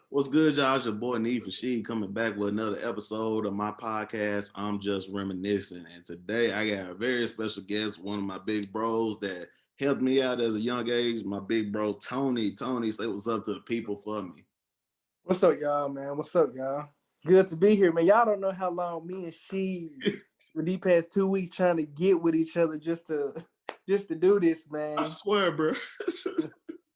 What's good, y'all? It's your boy Need for She coming back with another episode of my podcast. I'm just reminiscing, and today I got a very special guest, one of my big bros that helped me out as a young age. My big bro Tony. Tony, say what's up to the people for me. What's up, y'all, man? What's up, y'all? Good to be here, man. Y'all don't know how long me and she for these past 2 weeks trying to get with each other just to do this, I man. swear, bro.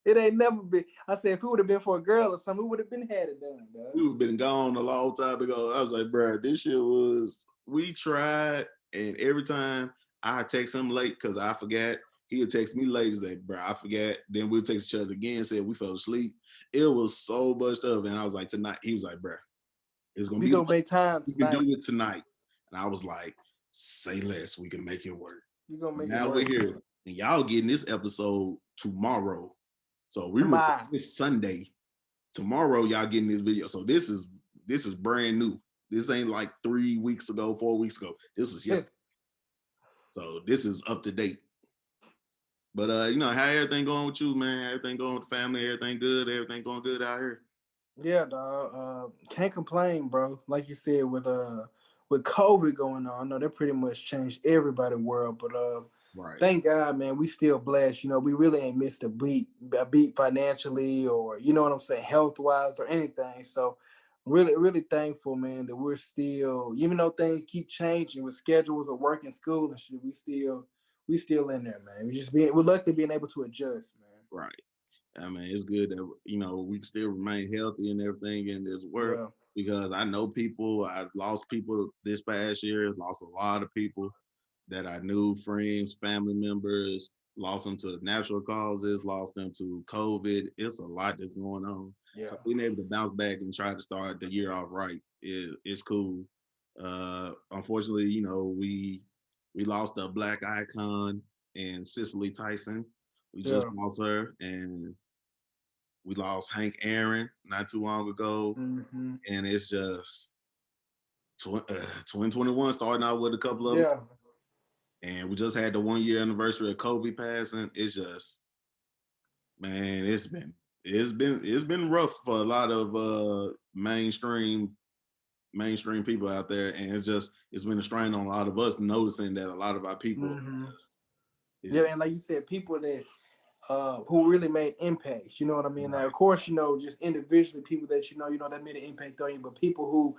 It ain't never been. I said if it would have been for a girl or something, we would have been had it done, dog. We've been gone a long time ago. I was like, bro, this shit was. We tried, and every time I text him late because I forgot, he'll text me late and say, bro, I forgot. Then we'll text each other again, said we fell asleep. It was so much stuff, and I was like, tonight. He was like, bro, it's gonna We be. gonna make time We can do tonight. it tonight. And I was like, say less. We can make it work. We So gonna make it now we're work here, and y'all getting this episode tomorrow. So we were tomorrow. this Sunday. Tomorrow, y'all getting this video. So this is brand new. This ain't like 3 weeks ago, 4 weeks ago. This is yesterday. So this is up to date. But how everything going with you, man? Everything going with the family? Everything good? Everything going good out here? Yeah, dog. Can't complain, bro. Like you said, with COVID going on, I know that pretty much changed everybody's world. But Right. thank God, man, we still blessed. We really ain't missed a beat financially, or you know what I'm saying, health wise or anything. So really, really thankful, man, that we're still, even though things keep changing with schedules or work and school and shit, we still in there, man. We're lucky being able to adjust, man. Right. I mean, it's good that we can still remain healthy and everything in this world Yeah. because I know people. I've lost people this past year. Lost a lot of people that I knew, friends, family members. Lost them to natural causes. Lost them to COVID. It's a lot that's going on. Yeah. So being able to bounce back and try to start the year off right is cool. Unfortunately, we lost a black icon in Cicely Tyson. We just Yeah. lost her, and we lost Hank Aaron not too long ago, Mm-hmm. and it's just 2021 starting out with a couple of them, Yeah. and we just had the 1 year anniversary of Kobe passing. It's just, man, it's been rough for a lot of mainstream people out there, and it's been a strain on a lot of us noticing that a lot of our people Mm-hmm. Yeah, is and like you said, people that who really made impacts. You know what I mean? Now, right. of course, just individually people that that made an impact on you, but people who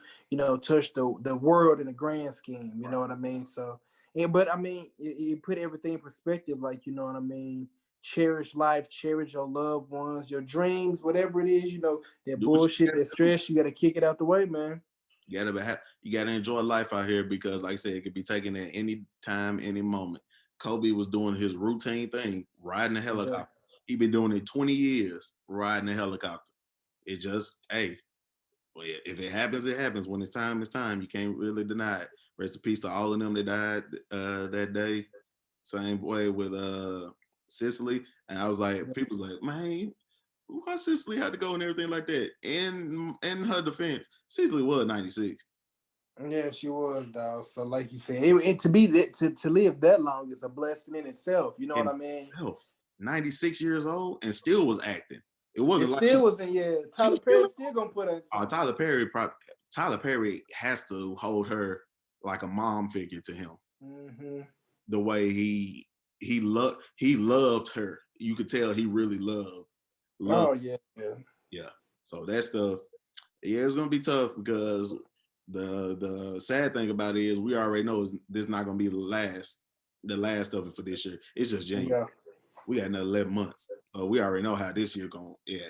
touched the world in the grand scheme. You know what I mean? So, but I mean, you put everything in perspective. Like you know what I mean? Cherish life, cherish your loved ones, your dreams, whatever it is. That Do what you bullshit, gotta that do. stress. You got to kick it out the way, man. You gotta enjoy life out here because, like I said, it could be taken at any time, any moment. Kobe was doing his routine thing, riding a Yeah. helicopter. He been doing it 20 years, riding a helicopter. It just, hey, well, if it happens, it happens. When it's time, it's time. You can't really deny it. Rest in peace to all of them that died that day. Same way with Sicily. And I was like, people's like, man, why Sicily had to go and everything like that? In her defense, Sicily was 96. Yeah, she was, dog. So, like you said, to be that to live that long is a blessing in itself. You know what And I mean? 96 years old and still was acting. It It wasn't like still wasn't. Yeah, she Tyler was still. Perry still gonna put her. Tyler Perry has to hold her like a mom figure to him. Mm-hmm. The way he loved her. You could tell he really loved. Oh yeah, yeah. Yeah. So that stuff, yeah, it's gonna be tough because the sad thing about it is we already know this is not gonna be the last of it for this year. It's just January. Yeah. We got another 11 months. So we already know how this year going. Yeah.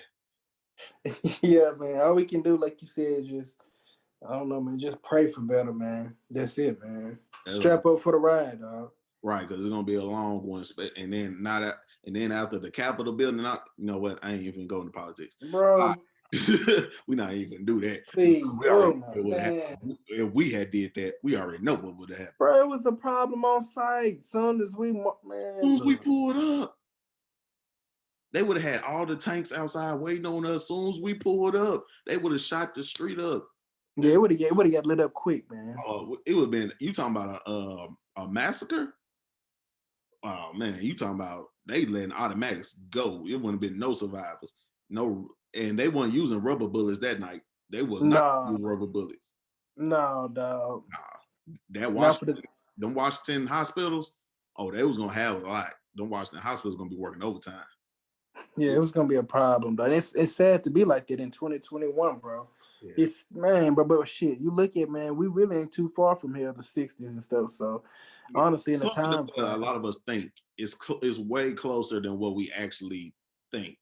Yeah, man. All we can do, like you said, just I don't know, man. Just pray for better, man. That's it, man. That's all. Strap up for the ride, dog. Right, because it's gonna be a long one, and then not and then after the Capitol building, you know what? I ain't even going to politics. Bro, We not even do that. please. We Oh already my know what man. happened. If we had did that, we already know what would have happened. Bro, it was a problem on site. Soon as we As man, soon as we look. pulled up, they would have had all the tanks outside waiting on us. As soon as we pulled up, they would have shot the street up. Yeah, it would have got lit up quick, man. It would have been, you talking about a massacre? Oh man, you talking about they letting automatics go. It wouldn't have been no survivors. No, and they weren't using rubber bullets that night. They was not No, using rubber bullets. no, dog. Nah, that Not for the. Washington, them Washington hospitals. Oh, they was gonna have a lot. Them Washington hospitals gonna be working overtime. Yeah, it was gonna be a problem, but it's sad to be like that in 2021, bro. Yeah, It's man, but shit. You look at man, we really ain't too far from here, the '60s and stuff. So yeah. honestly, in the Closer than time what a frame, lot of us think. It's way closer than what we actually think.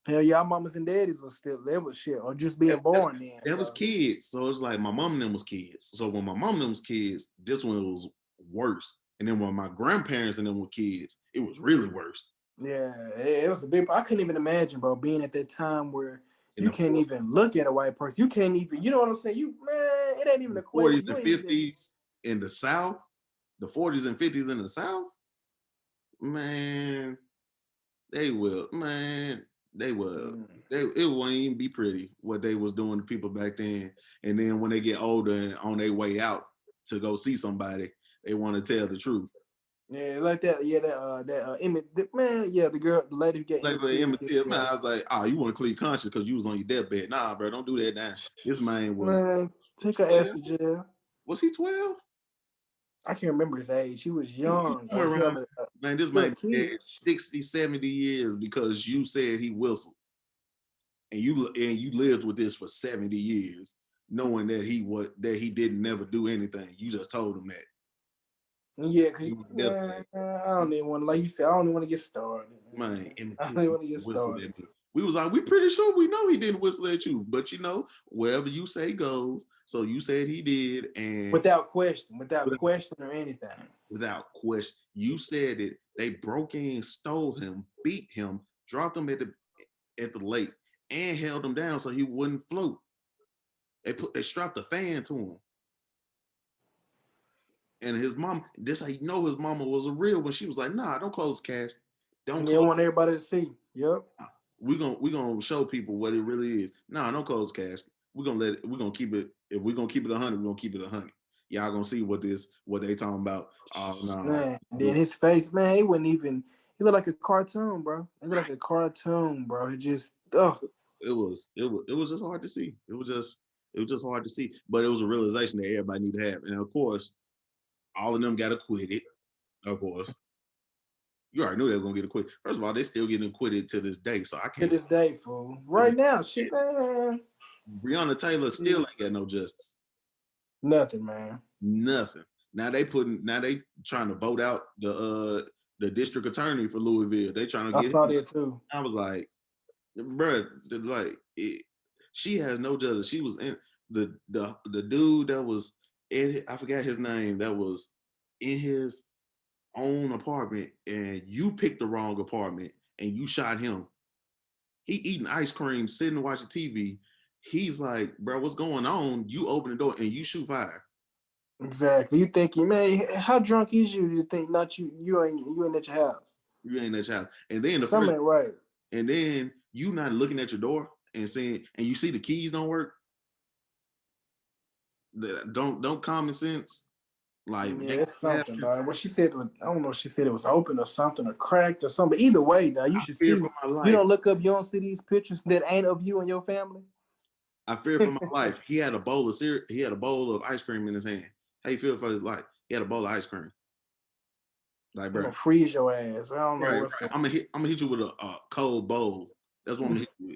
hell, y'all mamas and daddies was still there was shit, or just being That, that, born then. that was So kids. So it's like my mom and them was kids. So when my mom and them was kids, this one was worse. And then when my grandparents and them were kids, it was really worse. yeah, it was a big. I couldn't even imagine, bro, being at that time where In you the can't even look at a white person. You can't even, you know what I'm saying? You man, it ain't even a question. 40s You and ain't even. 50s in the South, the 40s and 50s in the South, man, they will, man, they will. Mm. It won't even be pretty what they was doing to people back then. And then when they get older and on their way out to go see somebody, they want to tell the truth. Yeah, like that. Yeah, Emmett. Man, yeah, the girl, the lady who got Like Emmett for Till Emmett killed. Till, man, Yeah, I was like, oh, you want to clear conscience because you was on your deathbed. Nah, bro, don't do that now. This man was man, take her ass 12. to jail. Was he 12? I can't remember his age. He was He young, or somewhere he had around, a man, this little man kid. dead 60, 70 years because you said he whistled. And you lived with this for 70 years, knowing that he didn't never do anything. You just told him that. Yeah, cause He was man, deathbed. I don't even want to, like you said, I don't even want to get started. Man, Man. Emmett I Till don't even want to get whistled started. at me. We was like, we pretty sure we know he didn't whistle at you, but wherever you say goes. So you said he did, and Without without, question or anything. without question, you said it. They broke in, stole him, beat him, dropped him at the lake, and held him down so he wouldn't float. They strapped a fan to him. And his mom, this how you know his mama was a real when she was like, nah, don't close the casket. Don't Yeah, I close. want everybody to see. Yep. We gonna show people what it really is. Nah, don't close the casket. We're gonna keep it. If we're gonna keep it 100, we're gonna keep it 100. Y'all gonna see what they talking about. Oh no. Man, then his face, man, he wasn't even. He looked like a cartoon, bro. He looked like a cartoon, bro. He just, oh, It was just hard to see. It was just hard to see. But it was a realization that everybody need to have. And of course, all of them got acquitted, of course. You already knew they were gonna get acquitted. First of all, they still getting acquitted to this day, so I to can't. this day, fool. Right now, shit, man. Breonna Taylor still ain't got no justice. Nothing, man. Nothing. Now they trying to vote out the district attorney for Louisville. They trying to I get saw him. that too. I was like, bruh, she has no justice. She was in the dude that was I forgot his name, that was in his own apartment, and you picked the wrong apartment and you shot him. He eating ice cream, sitting watching TV. He's like, bro, what's going on? You open the door and you shoot fire. Exactly. You thinking, man, how drunk is you to think not you? You ain't at your house. You ain't that child. And then the first, Something ain't right. and then you not looking at your door and saying, and you see the keys don't work. Don't common sense. Like, man, Yeah, it's something, dog. What she said, I don't know if she said it was open or something or cracked or something. But either way, dog, you I should fear see. for my You life. don't look up, you don't see these pictures that ain't of you and your family. I fear for my life. He had a bowl of cereal. He had a bowl of ice cream in his hand. How you feel for his life? He had a bowl of ice cream. Like, They're bro, gonna freeze your ass. I don't know right, what's right. going. I'm gonna hit you with a cold bowl. That's what I'm gonna hit you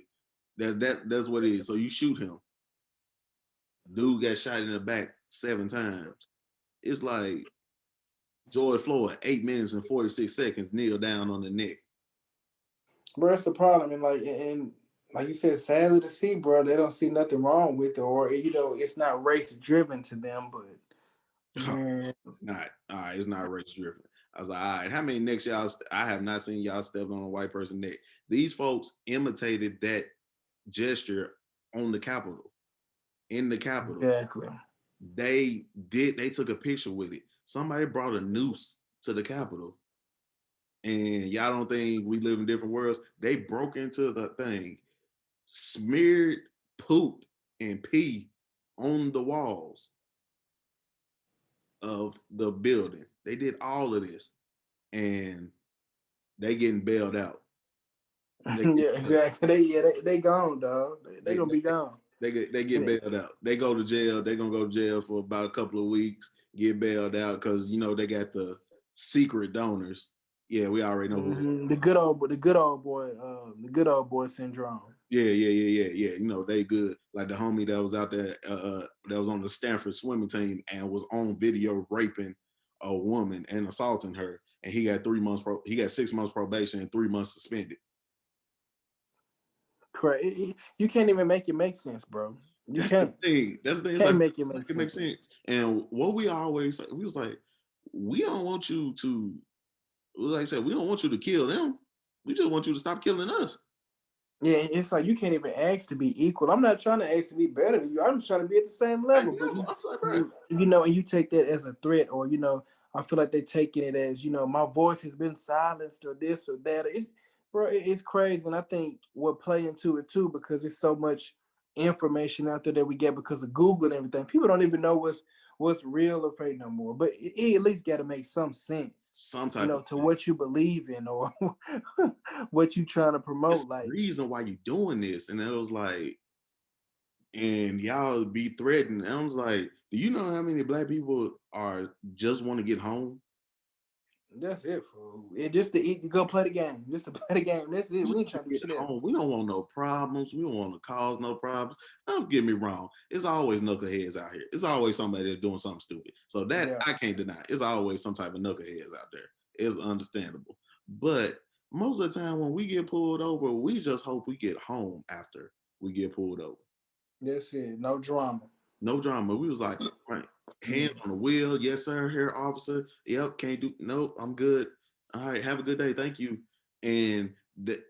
with. That's what it is. So you shoot him. Dude got shot in the back 7 times. It's like George Floyd, 8 minutes and 46 seconds, kneel down on the neck. Bro, that's the problem. And like you said, sadly to see, bro, they don't see nothing wrong with it, or it's not race driven to them. But man, It's not. All right, it's not race driven. I was like, all right, how many necks y'all? I have not seen y'all step on a white person neck. These folks imitated that gesture on the Capitol. In the Capitol, exactly. they took a picture with it. Somebody brought a noose to the Capitol, and y'all don't think we live in different worlds? They broke into the thing, smeared poop and pee on the walls of the building. They did all of this, and they getting bailed out. They Yeah, exactly. They gone, dog. They they gonna be gone. they get And it, bailed out. They go to jail. They gonna go to jail for about a couple of weeks. Get bailed out because they got the secret donors. Yeah, we already know who. the good old boy syndrome. Yeah. They good. Like the homie that was out there, that was on the Stanford swimming team and was on video raping a woman and assaulting her, and he got 3 months. He got 6 months probation and 3 months suspended. Correct. You can't even make it make sense, bro. You That's the can't. thing. That's the thing. It's Can't like make it make make it make sense. sense. And what we always say, we was like, we don't want you to, like I said, we don't want you to kill them. We just want you to stop killing us. Yeah, it's like you can't even ask to be equal. I'm not trying to ask to be better than you. I'm just trying to be at the same I level. But know. I was like, bro, and you take that as a threat, or I feel like they taking it as my voice has been silenced, or this or that. It's crazy, and I think we're playing into it too because it's so much information out there that we get because of Google and everything. People don't even know what's real or fake no more. But it at least got to make some sense, some type of to thing. what you believe in or what you trying to It's promote. the Like, reason why you doing this. And it was like, and y'all be threatened. And I was like, do you know how many black people are just want to get home? that's it, fool. It just to eat, to go play the game, just to play the game. That's it. We Just ain't to trying to do get shit else. home. We don't want no problems. We don't want to cause no problems. Don't get me wrong. It's always knuckleheads out here. It's always somebody that's doing something stupid. So that Yeah, I can't deny. It's always some type of knuckleheads out there. It's understandable. But most of the time when we get pulled over, we just hope we get home after we get pulled over. that's it. No drama. No drama. We was like, right, hands on the wheel. Yes, sir. Here, officer. Yep. Can't do. Nope. I'm good. All right. Have a good day. Thank you. And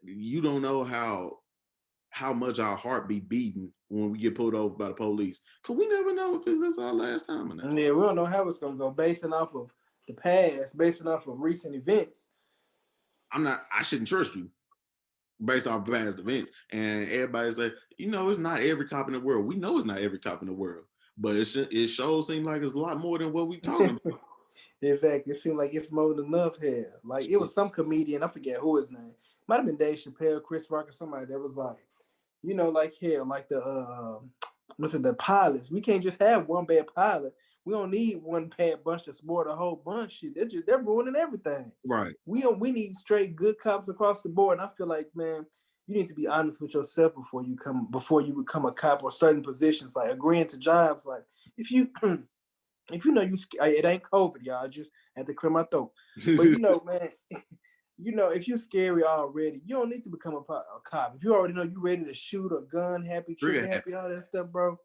you don't know how much our heart be beating when we get pulled over by the police. Cause we never know if this our last time or not. Yeah, we don't know how it's gonna go, based off of the past, based off of recent events. I'm not. I shouldn't trust you based off past events. And everybody say, it's not every cop in the world. We know it's not every cop in the world, but it shows seem like it's a lot more than what we talking about. Exactly. It seemed like it's more than enough here. Like it was some comedian, I forget who his name. Might have been Dave Chappelle, Chris Rock, or somebody that was like, like hell, like the what's it, the pilots. We can't just have one bad pilot. We don't need one bad bunch to support a whole bunch. Shit, they're ruining everything. Right. We need straight good cops across the board. And I feel like, man, you need to be honest with yourself before you become a cop or certain positions, like agreeing to jobs. Like if you if you know it ain't COVID, y'all. I just had to clear my throat. But man, if you're scary already, you don't need to become a cop. If you already know you ready to shoot a gun, happy, Trigger trigger happy. happy, all that stuff, bro,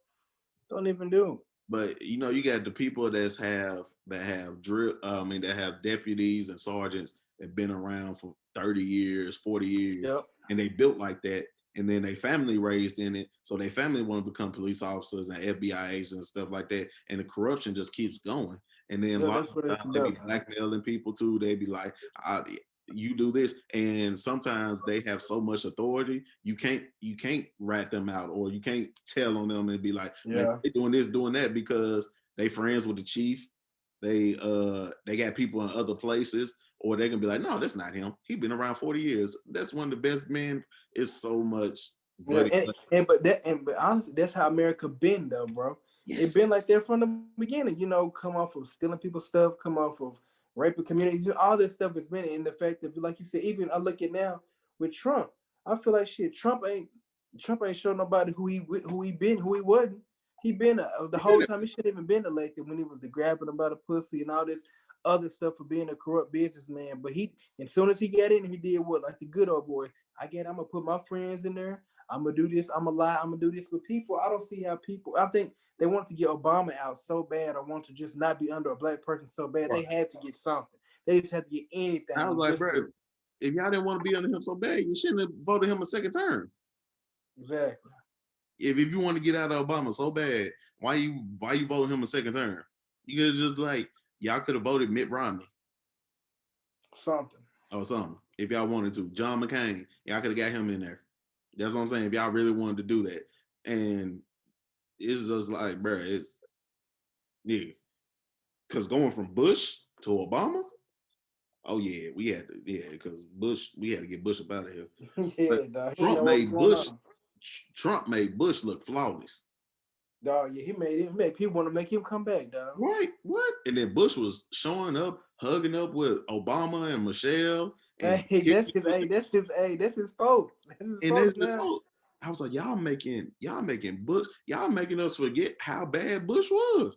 don't even do it. But you got the people that have drill. I mean, that have deputies and sergeants that been around for 30 years, 40 years, Yep. and they built like that. And then they family raised in it, so they family want to become police officers and FBI agents and stuff like that. And the corruption just keeps going. And then a Yeah, lot that's of what it's times they about, be man. blackmailing people too. They be like, "You do this," and sometimes they have so much authority you can't rat them out, or you can't tell on them and be like, "Man, Yeah. they doing this, doing that," because they friends with the chief. They got people in other places, or they can be like, no, that's not him. He been around 40 years. That's one of the best men. It's so much Yeah, buddy. but honestly, that's how America been though, bro. It Yes. been like that from the beginning. Come off of stealing people's stuff, come off of raping communities. All this stuff has been in the fact that, like you said, even I look at now with Trump. I feel like shit. Trump ain't showing nobody who he wasn't. He been the whole time. He shouldn't even been elected when he was the grabbing about a pussy and all this other stuff for being a corrupt businessman. But as soon as he got in, he did what, like the good old boy. I'm gonna put my friends in there. I'm gonna do this. I'm gonna lie. I'm gonna do this with people. I don't see how people. I think they want to get Obama out so bad. I want to just not be under a black person so bad. They Right. had to get something. They just had to get I was anything like, just bro, to. if y'all didn't want to be under him so bad, you shouldn't have voted him a second term. Exactly. If you want to get out of Obama so bad, why you vote him a second term? You could just like y'all could have voted Mitt Romney Something. or something if y'all wanted to. John McCain, y'all could have got him in there. That's what I'm saying. If y'all really wanted to do that, and it's just like, bro, it's yeah. Because going from Bush to Obama, Oh yeah, we had to, yeah, because Bush, we had to get Bush up out of here. But Yeah, dog. He didn't Trump know what was made going Bush, on. Trump made Bush look flawless. Dog, yeah, he made it. Made people want to make him come back, dog. Right? What? And then Bush was showing up, hugging up with Obama and Michelle, and Hey, kissing with that's his folks. That's his and that's folks the now. vote. I was like, y'all making Bush, y'all making us forget how bad Bush was.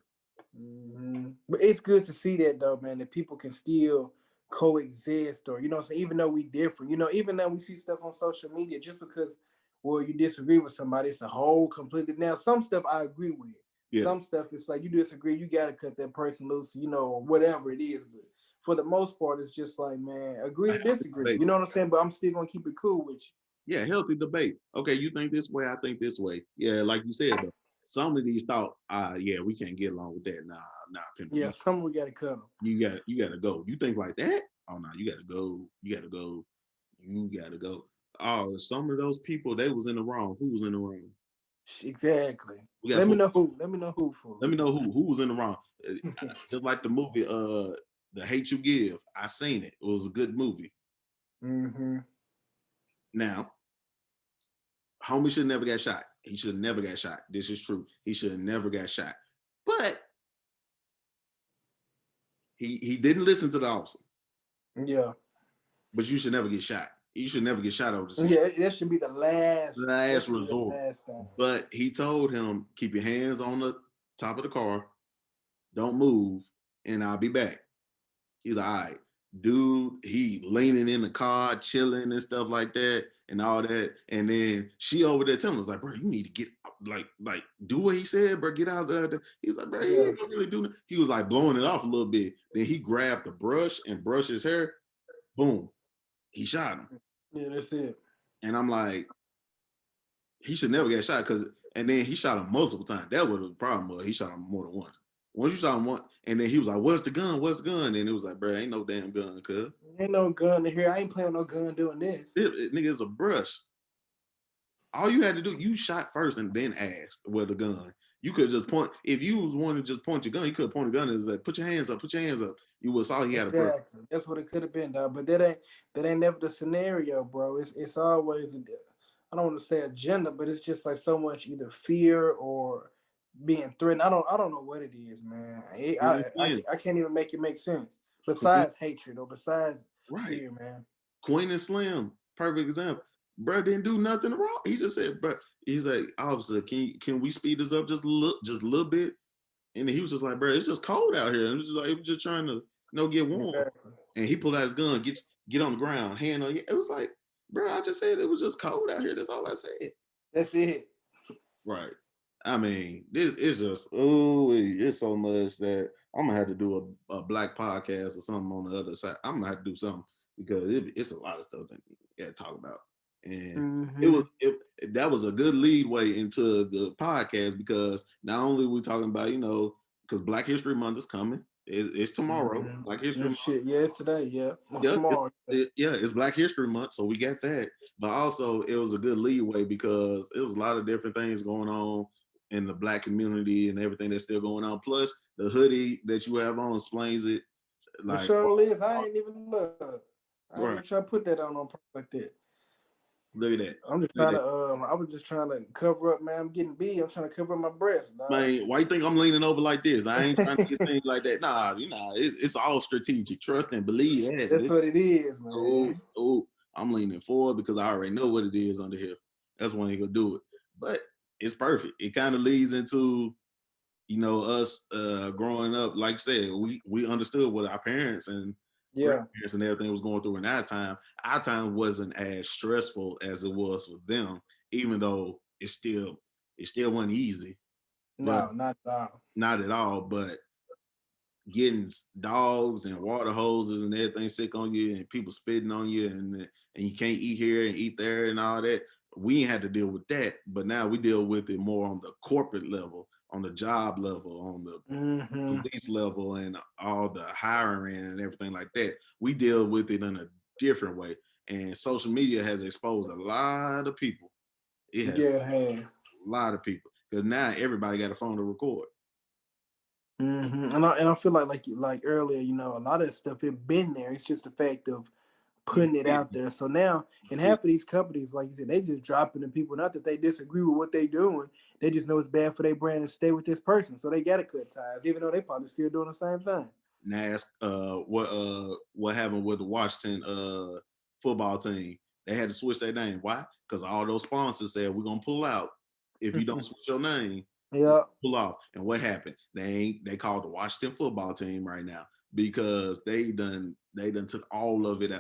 But it's good to see that though, man, that people can still coexist, or you know what I'm saying, even though we different, you know, even though we see stuff on social media, just because well you disagree with somebody, it's a whole completely now. Some stuff I agree with. Yeah, Some stuff it's like you disagree, you gotta cut that person loose, you know, or whatever it is. But for the most part, it's just like, man, agree a to healthy disagree. debate. You know what I'm saying? But I'm still gonna keep it cool with Yeah, healthy debate. Okay, you think this way, I think this way. Yeah, like you said though, some of these thoughts, yeah, we can't get along with that. Nah, pimp, you. Yeah, some we gotta cut them. you gotta go. You think like that? Oh no, you gotta go. You gotta go. You gotta go. Oh, some of those people, they was in the wrong. Who was in the wrong? Exactly. We got Let to me put. know who. Let me know who for. Let me know who was in the wrong. Just like the movie, The Hate You Give. I seen it. It was a good movie. Mm-hmm. Now, homie should never got shot. He should have never got shot. This is true. He should have never got shot. But he didn't listen to the officer. Yeah. But you should never get shot. You should never get shot over the situation. Yeah, that should be the last. That Last should be the resort. last thing. But he told him, keep your hands on the top of the car, don't move, and I'll be back. He's like, all right, dude, he leaning in the car, chilling and stuff like that, and all that. And then she over there telling us, like, bro, you need to get like do what he said, bro. Get out there. He's like, bro, he Yeah. ain't gonna really do it. He was like blowing it off a little bit. Then he grabbed the brush and brushed his hair. Boom, he shot him. Yeah, that's it. And I'm like, he should never get shot because, and then he shot him multiple times. That was the problem. Was he shot him more than once. Once you shot him one, and then he was like, "What's the gun? What's the gun?" And it was like, "Bro, ain't no damn gun, cuz Ain't no gun in here. I ain't playing no gun doing this. nigga is a brush." All you had to do, you shot first and then asked where the gun. You could just point. If you was wanting to just point your gun, you could have pointed a gun and was like, "Put your hands up, put your hands up." You would saw he had a brush. Exactly. That's what it could have been, dog. But that ain't never the scenario, bro. It's always I don't want to say agenda, but it's just like so much either fear or being threatened. I don't know what it is, man. Queen Slim, I can't even make it make sense. Queen, Besides hatred or besides right? fear, man. Queen and Slim, perfect example. Bro didn't do nothing wrong. He just said, "Bro," he's like, "Officer, can we speed this up just a little bit?" And he was just like, "Bro, it's just cold out here." And it was just like, it was just trying to, get warm. Exactly. And he pulled out his gun, get on the ground, hand on you. It was like, bro, I just said it was just cold out here. That's all I said. That's it. Right. I mean, this is just, oh, it's so much that I'm gonna have to do a black podcast or something on the other side. I'm gonna have to do something because it's a lot of stuff that you gotta talk about. And Mm-hmm. that was a good lead way into the podcast because not only we talking about, because Black History Month is coming. It's tomorrow, Black History Mm-hmm. Month. Shit. Yeah, it's today. Yeah. Well, Yeah, tomorrow. yeah, it's Black History Month, so we got that. But also, it was a good leeway because it was a lot of different things going on in the Black community and everything that's still going on. Plus, the hoodie that you have on explains it. It Like, sure is. I ain't even look. I ain't even right, try to put that on like that. look at that. I'm just Look at trying that. to. I was just trying to cover up, man. I'm getting big. I'm trying to cover up my breast, dog. Man, why you think I'm leaning over like this? I ain't trying to get things like that. Nah, it's all strategic. Trust and believe That's that. what it is, Oh, man. oh, I'm leaning forward because I already know what it is under here. That's when he gonna do it. But it's perfect. It kind of leads into us growing up. Like I said, we understood what our parents and Yeah. grandparents and everything was going through in our time. Our time wasn't as stressful as it was with them, even though it still wasn't easy, but No, not at all. not at all. But getting dogs and water hoses and everything sick on you and people spitting on you and you can't eat here and eat there and all that. We ain't had to deal with that, but now we deal with it more on the corporate level, on the job level, on the Mm-hmm. police level, and all the hiring and everything like that. We deal with it in a different way. And social media has exposed a lot of people. It has Yeah, it has. a lot of people because now everybody got a phone to record. And I feel like earlier, a lot of that stuff it been there. It's just the fact of You putting it see out there. So now, and it. half of these companies, like you said, they just dropping the people. Not that they disagree with what they doing, they just know it's bad for their brand and stay with this person. So they gotta cut ties, even though they probably still doing the same thing. Now ask what happened with the Washington football team. They had to switch their name. Why? Because all those sponsors said we're gonna pull out if you don't switch your name. Yeah. Pull off. And what happened? They called the Washington football team right now because they done took all of it.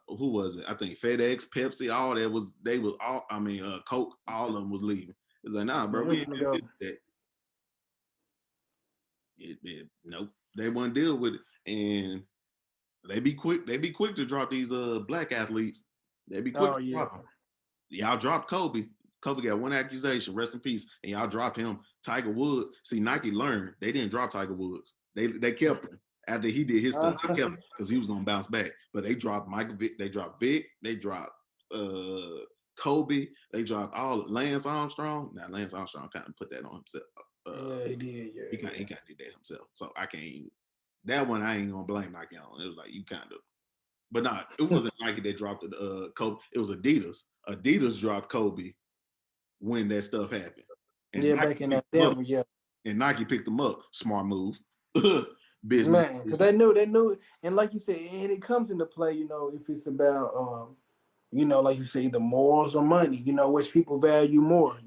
Who was it? I think FedEx, Pepsi, all that was they was all. I mean, Coke, all of them was leaving. It's like, nah, Yeah, bro, I'm we ain't gonna gonna go. do that. Nope, they wouldn't deal with it, and they be quick. They be quick to drop these black athletes. They be quick Oh to yeah. drop them. Y'all dropped Kobe. Kobe got one accusation, rest in peace, and y'all dropped him. Tiger Woods. See, Nike learned they didn't drop Tiger Woods. They kept him after he did his stuff. They kept him because he was gonna bounce back. But they dropped Michael Vick. They dropped Vick. They dropped Kobe. They dropped all Lance Armstrong. Now Lance Armstrong kind of put that on himself. Yeah, he did. Yeah, He kind of did that himself. So I can't. That one I ain't gonna blame Nike on. It was like you kind of. But not, it yeah. wasn't Nike that dropped Kobe. It was Adidas. Adidas dropped Kobe when that stuff happened, and Yeah, Nike back in that picked them up. Denver, yeah. And Nike picked them up. Smart move, business. Man, because they knew, and like you said, and it comes into play, if it's about, like you say, the morals or money, which people value more.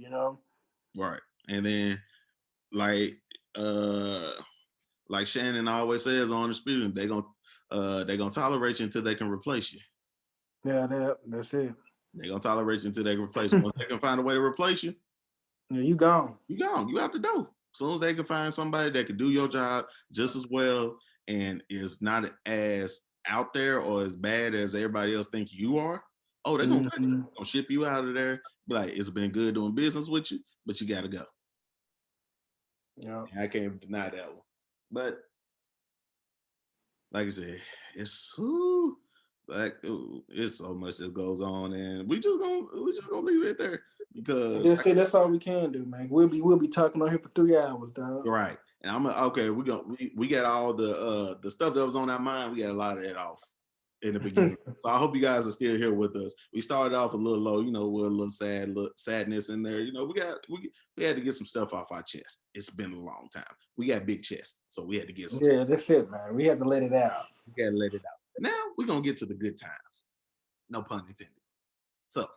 Right, and then like uh like Shannon always says on the student, they gonna tolerate you until they can replace you. Yeah, that's it. They gonna tolerate you until they can replace you. Once they can find a way to replace you, Yeah, you gone. you gone. You out the door. As soon as they can find somebody that can do your job just as well and is not as out there or as bad as everybody else think you are, oh, they're gonna cut you. Hmm. Gonna ship you out of there. Be like, it's been good doing business with you, but you gotta go. Yeah. And I can't deny that one. But like I said, it's whew, like ooh, it's so much that goes on, and we just gonna leave it there because That's it. That's all we can do, man. We'll be talking on here for 3 hours, dog. right. And I'm okay. We got all the stuff that was on our mind. We got a lot of that off in the beginning. So I hope you guys are still here with us. We started off a little low, with a little sadness in there. We had to get some stuff off our chest. It's been a long time. We got big chests, so we had to get some stuff. Yeah, that's it, man. We have to let it out. We gotta let it out. Now we're gonna get to the good times. No pun intended. So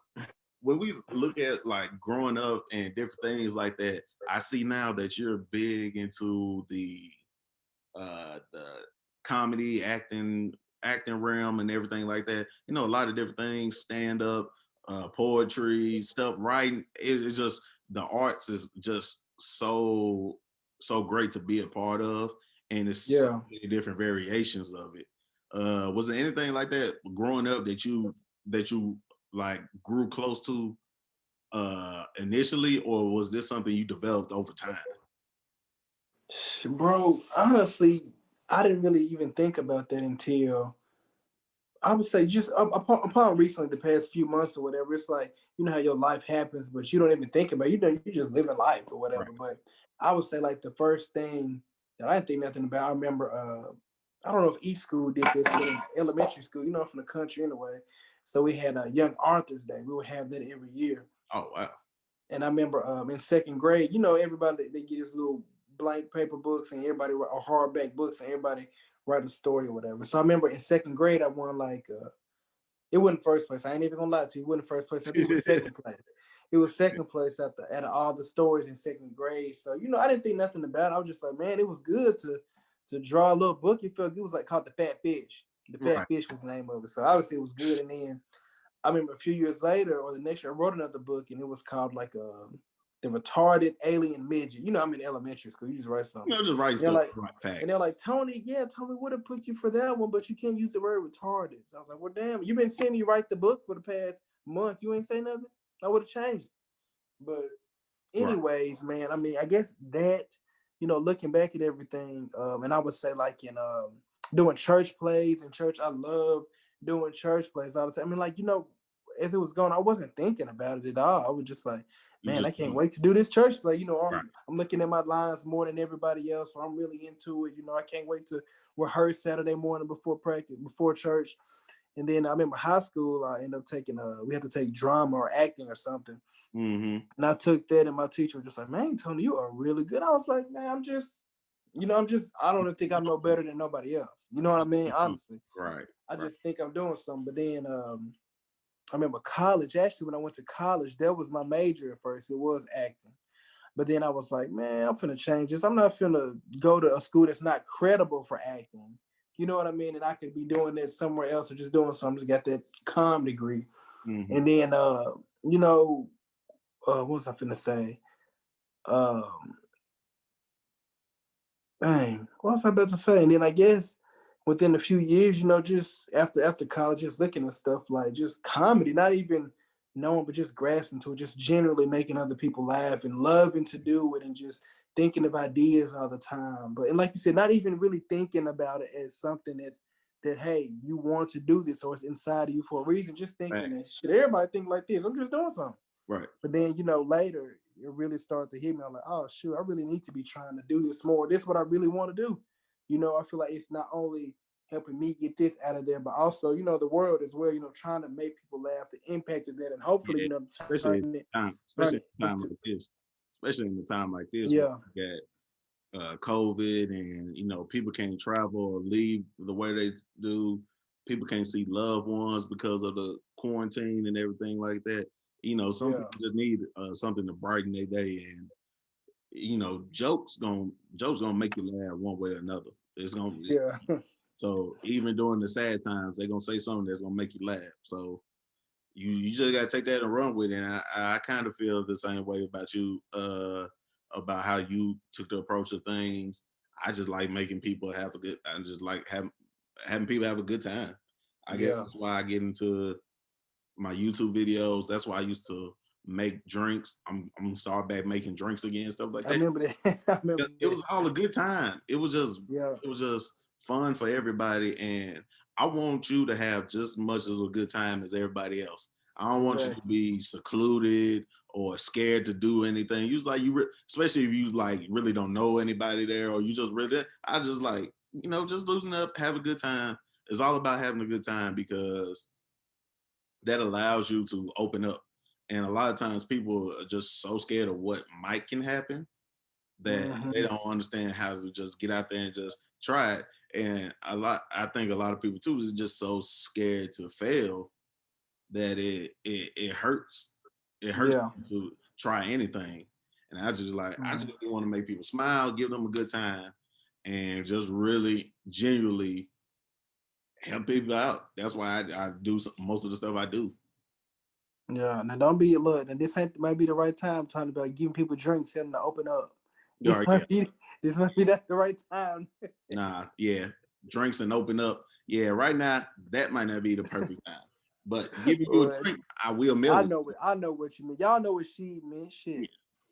when we look at like growing up and different things like that, I see now that you're big into the comedy, acting realm and everything like that. A lot of different things, stand up, poetry, stuff, writing. It's just the arts is just so great to be a part of, and it's so Yeah. many different variations of it. Was there anything like that growing up that you like grew close to initially, or was this something you developed over time? Bro, honestly, I didn't really even think about that until I would say just upon recently, the past few months or whatever. It's like how your life happens, but you don't even think about it. You just living life or Right. whatever. But I would say like the first thing that I didn't think nothing about. I remember I don't know if each school did this, but in elementary school, I'm from the country anyway. So we had a Young Arthur's Day. We would have that every year. Oh wow. And I remember in second grade, everybody they get this little blank paper books and everybody or hardback books and everybody write a story or whatever. So I remember in second grade I won like it wasn't first place. I ain't even gonna lie to you. It wasn't first place. I think it was second place. It was second place out of all the stories in second grade. So I didn't think nothing about it. I was just like, man, it was good to draw a little book. It felt good. It was like called the Fat Fish. The Fat Right. Fish was the name of it. So obviously it was good. And then I remember a few years later or the next year, I wrote another book and it was called like the retarded alien midget. I'm in elementary school. You just write something. Just write And they're stuff, like, right and they're facts. like, Tony, yeah, Tony would have put you for that one, but you can't use the word retarded. So I was like, well, damn, you've been seeing me write the book for the past month. You ain't say nothing. I would have changed it. But Right. anyways, man, I mean, I guess that, looking back at everything, and I would say like in doing church plays in church, I love doing church plays all the time. I mean, like, as it was going, I wasn't thinking about it at all. I was just like, You man, just I can't wait to do this church play. You know, right. I'm looking at my lines more than everybody else, so I'm really into it. You know, I can't wait to rehearse Saturday morning before practice, before church. And then I remember high school, I ended up taking we had to take drama or acting or something. Mm-hmm. And I took that, and my teacher was just like, "Man, Tony, you are really good." I was like, "Man, I don't think I'm no better than nobody else." You know what I mean? Honestly, Right. I Right. just think I'm doing something. But then I remember college. Actually, when I went to college, that was my major at first. It was acting. But then I was like, man, I'm finna change this. I'm not finna go to a school that's not credible for acting. You know what I mean? And I could be doing that somewhere else or just doing something. Just got that comm degree. Mm-hmm. And then, you know, what was I finna say? Um, Dang, what was I about to say? And then I guess within a few years, you know, just after college, just looking at stuff like just comedy, not even knowing, but just grasping to it, just generally making other people laugh and loving to do it and just thinking of ideas all the time. But and like you said, not even really thinking about it as something that hey, you want to do this or it's inside of you for a reason. Just thinking that Facts. should everybody think like this? I'm just doing something. Right. But then, you know, later it really started to hit me. I'm like, oh shoot, I really need to be trying to do this more. This is what I really want to do. You know, I feel like it's not only helping me get this out of there, but also, you know, the world as well, you know, trying to make people laugh, the impact of that, and hopefully, Yeah. you know, Especially turn especially it in a time into like this. Especially in a time like this where yeah, you got COVID and people can't travel or leave the way they do. People can't see loved ones because of the quarantine and everything like that. Some yeah, people just need something to brighten their day, and jokes gonna make you laugh one way or another. It's gonna yeah, so even during the sad times, they're gonna say something that's gonna make you laugh. So you just gotta take that and run with it. And I kind of feel the same way about you, about how you took the approach of things. I just like making people have a good. I just like having people have a good time. I guess yeah. that's why I get into my YouTube videos. That's why I used to make drinks. I'm gonna start back making drinks again, stuff like I that. remember that. I remember It that. was all a good time. Yeah, It was just fun for everybody, and I want you to have just as much of a good time as everybody else. I don't want you to exactly. be secluded or scared to do anything. You like especially if you like really don't know anybody there, or you just really. I just like just loosen up, have a good time. It's all about having a good time because that allows you to open up. And a lot of times people are just so scared of what might can happen that they Hmm. don't understand how to just get out there and just try it. And I think a lot of people too is just so scared to fail that it hurts. It hurts Yeah. to try anything. And I Mhm. just want to make people smile, give them a good time, and just really genuinely help people out. That's why I do most of the stuff I do. Yeah, now don't be look. And this ain't might be the right time talking about giving people drinks, telling them to open up. This Yeah, might be this might be not the right time. nah, yeah, drinks and open up. Yeah, right now that might not be the perfect time, but giving you a Boy, drink, I will mail it. I know what you mean. Y'all know what she mean. Yeah. Shit.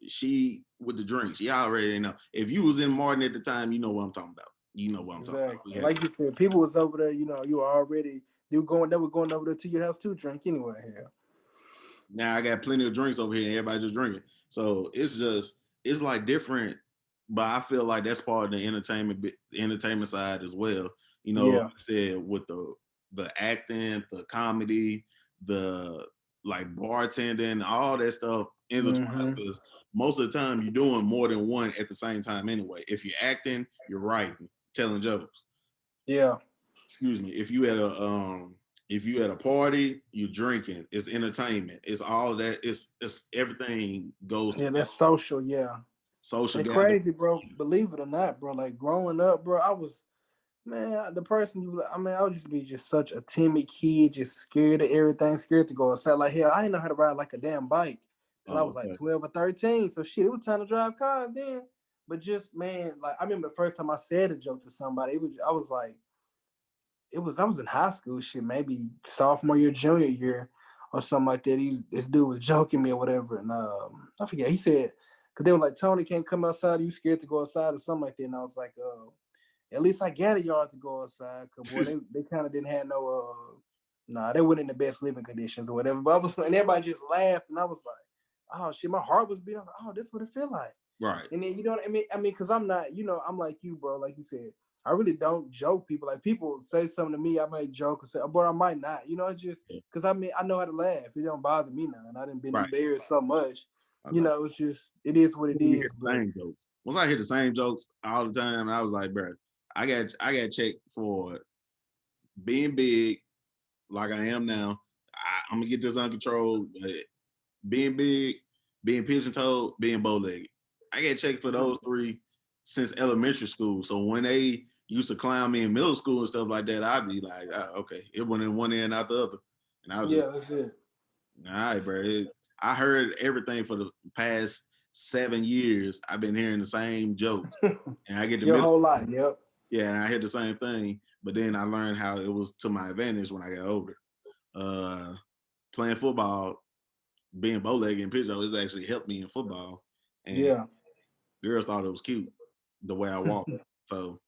She with the drinks, y'all already know. If you was in Martin at the time, you know what I'm talking about. You know what I'm talking about. We Exactly. had Like you said, people was over there, you know, you were already they were going over there to your house to drink anyway here. now I got plenty of drinks over here, and everybody just drinking. So it's like different, but I feel like that's part of the entertainment side as well. Like Yeah. I said, with the acting, the comedy, the like bartending, all that stuff intertwines Hmm. because most of the time you're doing more than one at the same time anyway. If you're acting, you're writing, telling jokes. Yeah. Excuse me. If you at a party, you drinking. It's entertainment. It's all that. It's everything goes Yeah, together. that's social, yeah. Social And gathering. crazy, bro. Believe it or not, bro. Like growing up, bro, I was man, the person I mean, I used to be just such a timid kid, just scared of everything, scared to go outside. Like hell, I didn't know how to ride like a damn bike till I Oh, was like okay. 12 or 13. So shit, it was time to drive cars then. But just man, like I remember the first time I said a joke to somebody, I was like, I was in high school, shit, maybe sophomore year, junior year, or something like that. This dude was joking me or whatever, and I forget. He said, because they were like, Tony can't come outside. You scared to go outside or something like that? And I was like, at least I got a yard to go outside. Cause boy, they kind of didn't have no nah, they weren't in the best living conditions or whatever. But I was, and everybody just laughed, and I was like, oh shit, my heart was beating. I was like, oh, this what it feel like. Right. And then you know what I mean? Because I'm not, I'm like you, bro. Like you said, I really don't joke people. Like people say something to me, I might joke or say, but I might not. It's just Yeah. because I know how to laugh. It don't bother me none. I didn't been Right. embarrassed so much. I know. It's just it is what it You hear is. the But same jokes. Once I hear the same jokes all the time, I was like, bro, I got checked for being big like I am now. I'm gonna get this under control, but being big, being pigeon toed, being bow legged. I got checked for those three since elementary school. So when they used to clown me in middle school and stuff like that, I'd be like, okay, it went in one ear out the other, and I was just, yeah, that's it. all right, bro. I heard everything for the past 7 years. I've been hearing the same jokes, and I get the Your middle, whole life. Yep. yeah, and I hear the same thing. But then I learned how it was to my advantage when I got older. Uh, Playing football, being bow legged and pitch it's actually helped me in football. And Yeah. girls thought it was cute the way I walk. So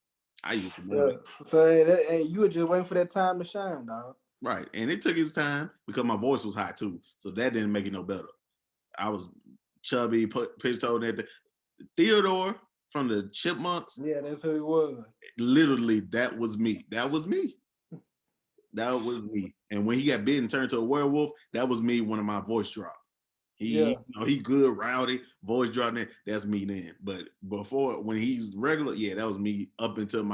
I used to love Yeah. it. So hey, you were just waiting for that time to shine, dog. Right. And it took its time because my voice was high too. So that didn't make it no better. I was chubby, pitch toed at the Theodore from the Chipmunks. Yeah, that's who it was. Literally, that was me. That was me. That was me. And when he got bit and turned to a werewolf, that was me when my voice dropped. He, Yeah. he good, rowdy, voice dropping. That's me then. But before, when he's regular, yeah, that was me up until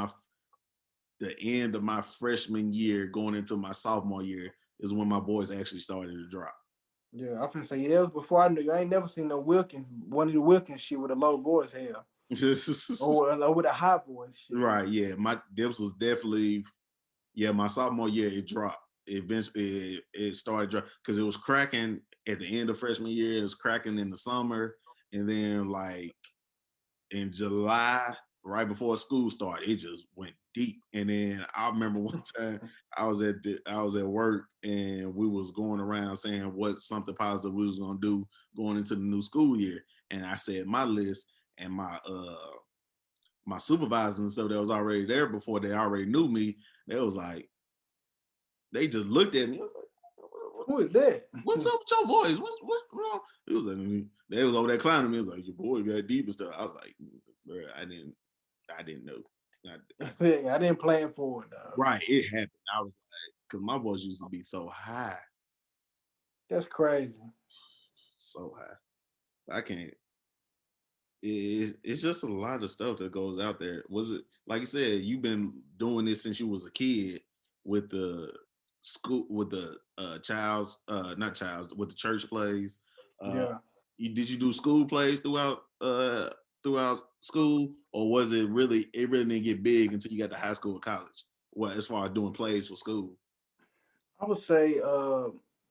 the end of my freshman year, going into my sophomore year, is when my voice actually started to drop. Yeah, I finna say yeah, that was before I knew you. I ain't never seen no Wilkins, one of the Wilkins shit with a low voice, hell, or with a high voice, shit. Right, yeah, my dips was definitely, yeah, my sophomore year it dropped. Eventually, it started dropping because it was cracking at the end of freshman year. It was cracking in the summer, and then like in July, right before school started, it just went deep. And then I remember one time I was at work and we was going around saying what something positive we was gonna do going into the new school year. And I said my list and my supervisors and stuff that was already there before they already knew me, they was like, they just looked at me. I was like, Who is that? what's up with your voice? What's wrong? It was like they was over there clowning me. It was like your boy got deep and stuff. I was like, bro, I didn't know. I, I didn't plan for it, dog. right, it happened. I was like, because my voice used to be so high, That's crazy. so high. I can't. It's just a lot of stuff that goes out there. Was it like you said? You've been doing this since you was a kid with the school, with the child's, not child's, with the church plays. Uh, Yeah. did you do school plays throughout school, or was it really didn't get big until you got to high school or college? Well, as far as doing plays for school. I would say,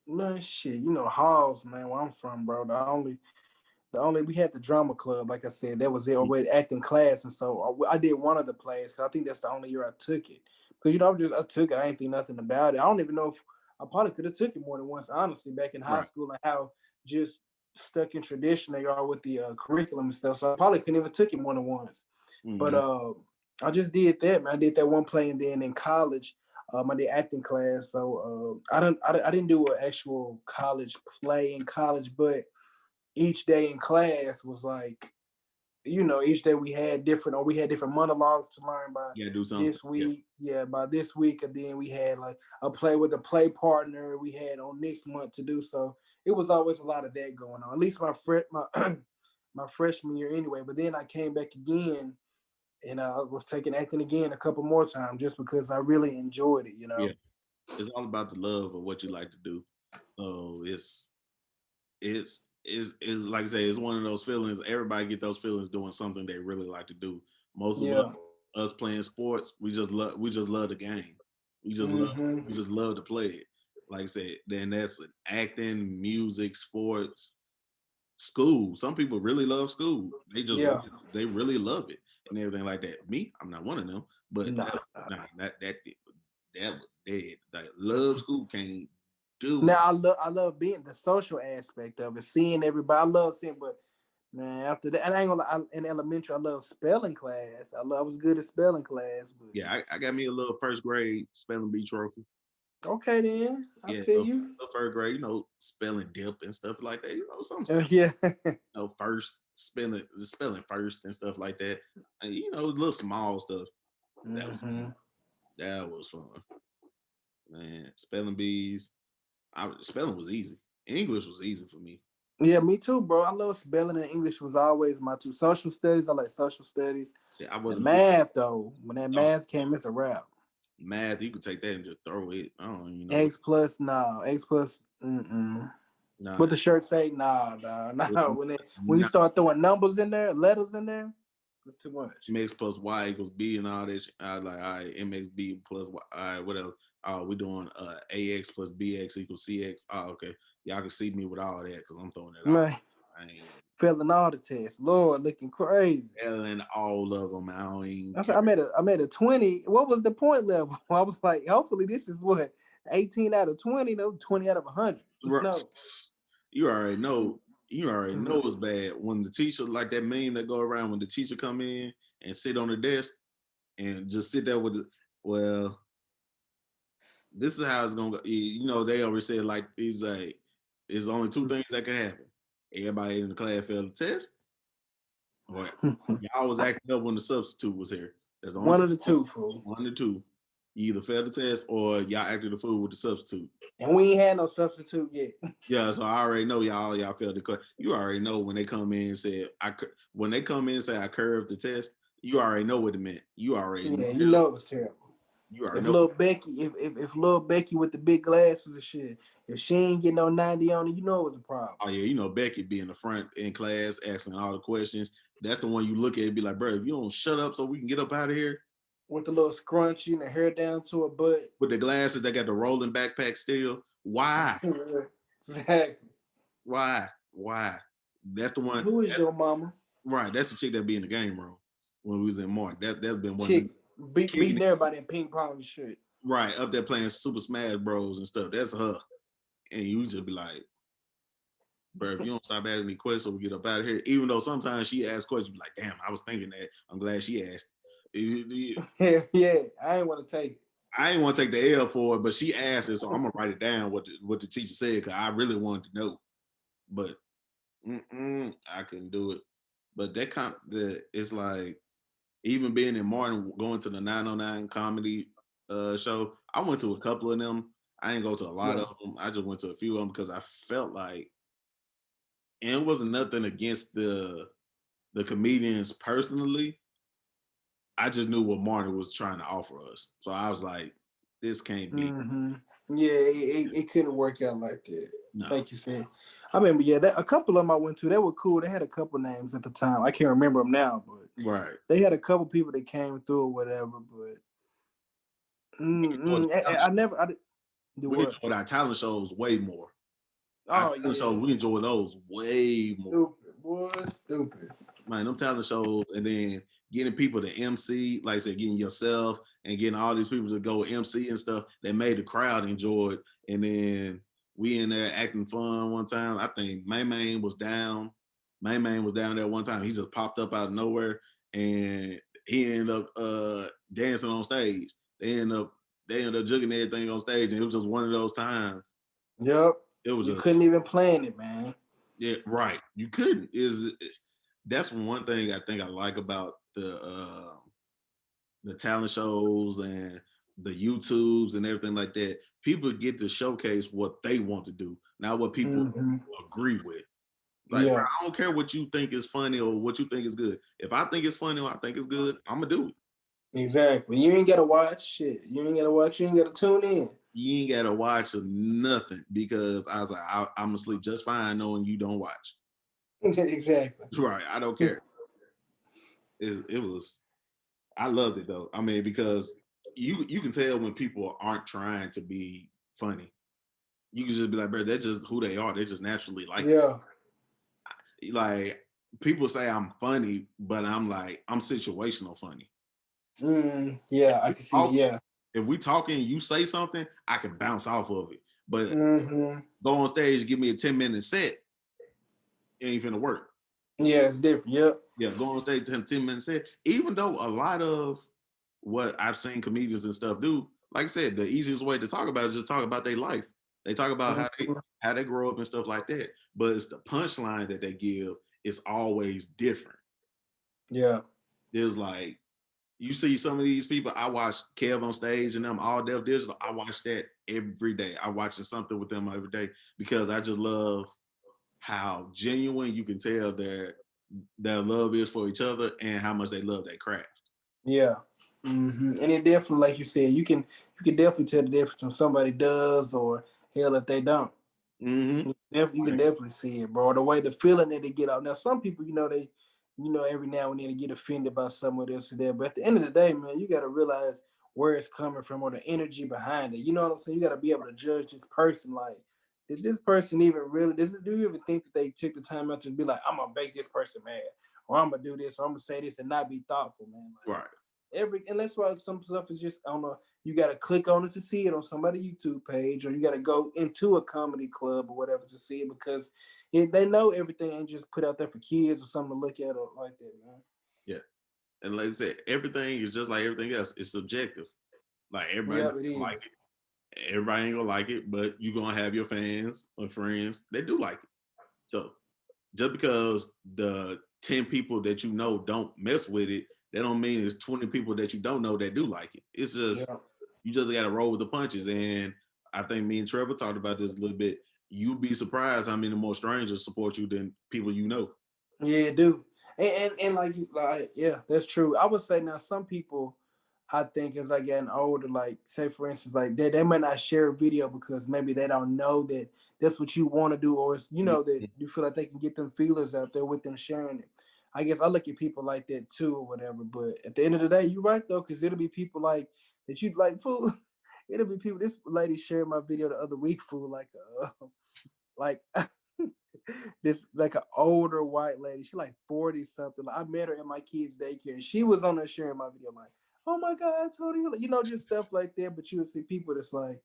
man, shit, halls, man, where I'm from, bro. The only we had the drama club, like I said, that was it, or with acting class, and so I did one of the plays because I think that's the only year I took it. Because I took it, I ain't think nothing about it. I don't even know if I probably could have took it more than once, honestly, back in high Right. school, and how just stuck in tradition they are with the curriculum and stuff. So I probably couldn't even took it more than once. But Mm-hmm. I just did that, man. I did that one play, and then in college, I did acting class. So I didn't do an actual college play in college, but each day in class was like, each day we had different monologues to learn by You gotta do something. this Yeah. week. Yeah, by this week, and then we had like a play with a play partner we had on next month to do. So it was always a lot of that going on. At least my my freshman year anyway. But then I came back again and I was taking acting again a couple more times just because I really enjoyed it. Yeah. It's all about the love of what you like to do. So it's like I say, it's one of those feelings. Everybody get those feelings doing something they really like to do. Most of Yeah. us playing sports, we just love the game. We just love Hmm. we just love to play it. Like I said, then that's acting, music, sports, school. Some people really love school. Yeah. They really love it and everything like that. Me, I'm not one of them, but Nah. nah, that was dead. Like love school can't do it. Now I love being the social aspect of it, seeing everybody. I love seeing, but man, after that, and I ain't gonna lie, in elementary, I love spelling class. I was good at spelling class, but Yeah, I got me a little first grade spelling bee trophy. Okay, then I Yeah, see so you. third grade, spelling dip and stuff like that. Some Yeah. first spelling first and stuff like that. And, little small stuff. That was fun. Hmm. That was fun, man. Spelling bees. Spelling was easy. English was easy for me. Yeah, me too, bro. I love spelling and English was always my two. Social studies, I like social studies. See, I And wasn't big math, though, when that on math came, it's a wrap. math. You could take that and just throw it. I don't even know what. X plus, nah. X plus, mm-mm. Nah, What the shirt say? Nah, nah, nah. When you nah. start throwing numbers in there, letters in there, that's too much. MX plus Y equals B and all that. I was like, all right, MXB plus Y. All right, what else? Oh, we're doing AX plus BX equals CX. Oh, okay. Y'all can see me with all that because I'm throwing it out. Man, I ain't failing all the tests. Lord, looking crazy. failing all of them. I don't even I care. said, I made a 20. What was the point level? I was like, hopefully this is what 18 out of 20, no, 20 out of 100. No. You already know. You already know it's bad when the teacher, like that meme that go around when the teacher come in and sit on the desk and just sit there with the, well, this is how it's gonna go. They always say like he's like, there's only two things that can happen. Everybody in the class failed the test, or y'all was acting up when the substitute was here. There's the only One two. of the two, fool. One or two. You either failed the test or y'all acted the fool with the substitute. And we ain't had no substitute yet. Yeah, so I already know y'all failed the class. You already know when they come in and say when they come in and say I curved the test. You already know what it meant. You already Yeah, you know. know it was terrible. You already If know. little Becky, if little Becky with the big glasses and shit, if she ain't get no 90 on it, you know it was a problem. Oh yeah, Becky be in the front in class asking all the questions. That's the one you look at and be like, bro, if you don't shut up so we can get up out of here. With the little scrunchie and the hair down to her butt. With the glasses that got the rolling backpack still. Why? Exactly. Why? Why? That's the one. Who is your mama? Right. That's the chick that be in the game room when we was in Mark. That's been one of Chick the kicking beating it. everybody in ping pong and shit. Right. Up there playing Super Smash Bros and stuff. That's her. And you just be like, bro, if you don't stop asking me questions, we get up out of here. Even though sometimes she asks questions, be like, damn, I was thinking that. I'm glad she asked. Yeah, I ain't want to take it. I ain't want to take the L for it, but she asked it, so I'm gonna write it down what the teacher said because I really wanted to know. But I couldn't do it. But it's like even being in Martin, going to the 909 comedy show. I went to a couple of them. I didn't go to a lot Yeah. of them. I just went to a few of them because I felt like, and it wasn't nothing against the comedians personally. I just knew what Martin was trying to offer us, so I was like, this can't be. Mm-hmm. Yeah, it couldn't work out like that. No. Like you said. I remember, yeah, a couple of them I went to, they were cool. They had a couple names at the time. I can't remember them now, but Right. they had a couple people that came through or whatever. But I never, I did do We what? enjoyed our talent shows way more. Our Oh talent shows, yeah, we enjoy those way more. stupid boy, stupid. Man, them talent shows, and then getting people to MC, like I said, getting yourself and getting all these people to go MC and stuff that made the crowd enjoy it. And then we in there acting fun one time. I think Main was down. Main was down there one time. He just popped up out of nowhere and he ended up dancing on stage. They ended up jugging everything on stage, and it was just one of those times. Yep, It was you just couldn't even plan it, man. yeah, right. You couldn't. That's one thing I think I like about the talent shows and the YouTubes and everything like that. People get to showcase what they want to do, not what people Mm-hmm. agree with. Like, bro, Yeah, I don't care what you think is funny or what you think is good. If I think it's funny or I think it's good, I'm gonna do it. exactly. You ain't gotta watch shit. You ain't gotta watch. You ain't gotta tune in. You ain't gotta watch or nothing because I was like, I'm gonna sleep just fine knowing you don't watch. Exactly. Right, I don't care. It was I loved it though. I mean, because you can tell when people aren't trying to be funny. You can just be like, bro, that's just who they are. They're just naturally like that. Yeah. Like people say I'm funny, but I'm like I'm situational funny. Yeah, I can see that. Talk- Yeah. If we talking, you say something, I can bounce off of it. But Mm-hmm. go on stage, give me a 10-minute set, it ain't finna work. Yeah, it's different. Yep. Yeah, go on stage 10 minutes set. Even though a lot of what I've seen comedians and stuff do, like I said, the easiest way to talk about it is just talk about their life. They talk about Mhm. how they grow up and stuff like that. But it's the punchline that they give is always different. Yeah. There's like you see some of these people. I watch Kev on stage and them all Deaf Digital. I watch that every day. I watching something with them every day because I just love how genuine you can tell their love is for each other and how much they love their craft. Yeah. And it definitely, like you said, you can definitely tell the difference when somebody does or hell if they don't. Mm-hmm. You can definitely see it, bro. The way the feeling that they get out. Now, some people, they, every now and then they get offended by some of this or that. But at the end of the day, man, you got to realize where it's coming from or the energy behind it. You know what I'm saying? You got to be able to judge this person. Like, did this person even really? Do you ever think that they took the time out to be like, I'm gonna make this person mad, or I'm gonna do this, or I'm gonna say this, and not be thoughtful, man? Like, Right. and that's why some stuff is just on a you got to click on it to see it on somebody's YouTube page, or you got to go into a comedy club or whatever to see it because they know everything ain't just put out there for kids or something to look at or like that, man. Yeah. And like I said, everything is just like everything else. It's subjective. Like everybody Yeah, not it gonna is. like it. Everybody ain't gonna like it, but you're gonna have your fans or friends that do like it. So just because the 10 people that you know don't mess with it, that don't mean there's 20 people that you don't know that do like it. It's just Yeah, you just gotta roll with the punches. And I think me and Trevor talked about this a little bit. You'd be surprised how many more strangers support you than people you know. yeah, it do. And like yeah, that's true. I would say now some people I think as I getting older, like say for instance, like they might not share a video because maybe they don't know that that's what you want to do, or it's, that Mhm. you feel like they can get them feelers out there with them sharing it. I guess I look at people like that too, or whatever. But at the end of the day, you're right though, because it'll be people like that you like, fool. It'll be people. This lady shared my video the other week, fool. Like this like an older white lady. She like 40 something. Like, I met her in my kids' daycare. And she was on there sharing my video, like, oh my God, Tony, just stuff like that. But you would see people that's like,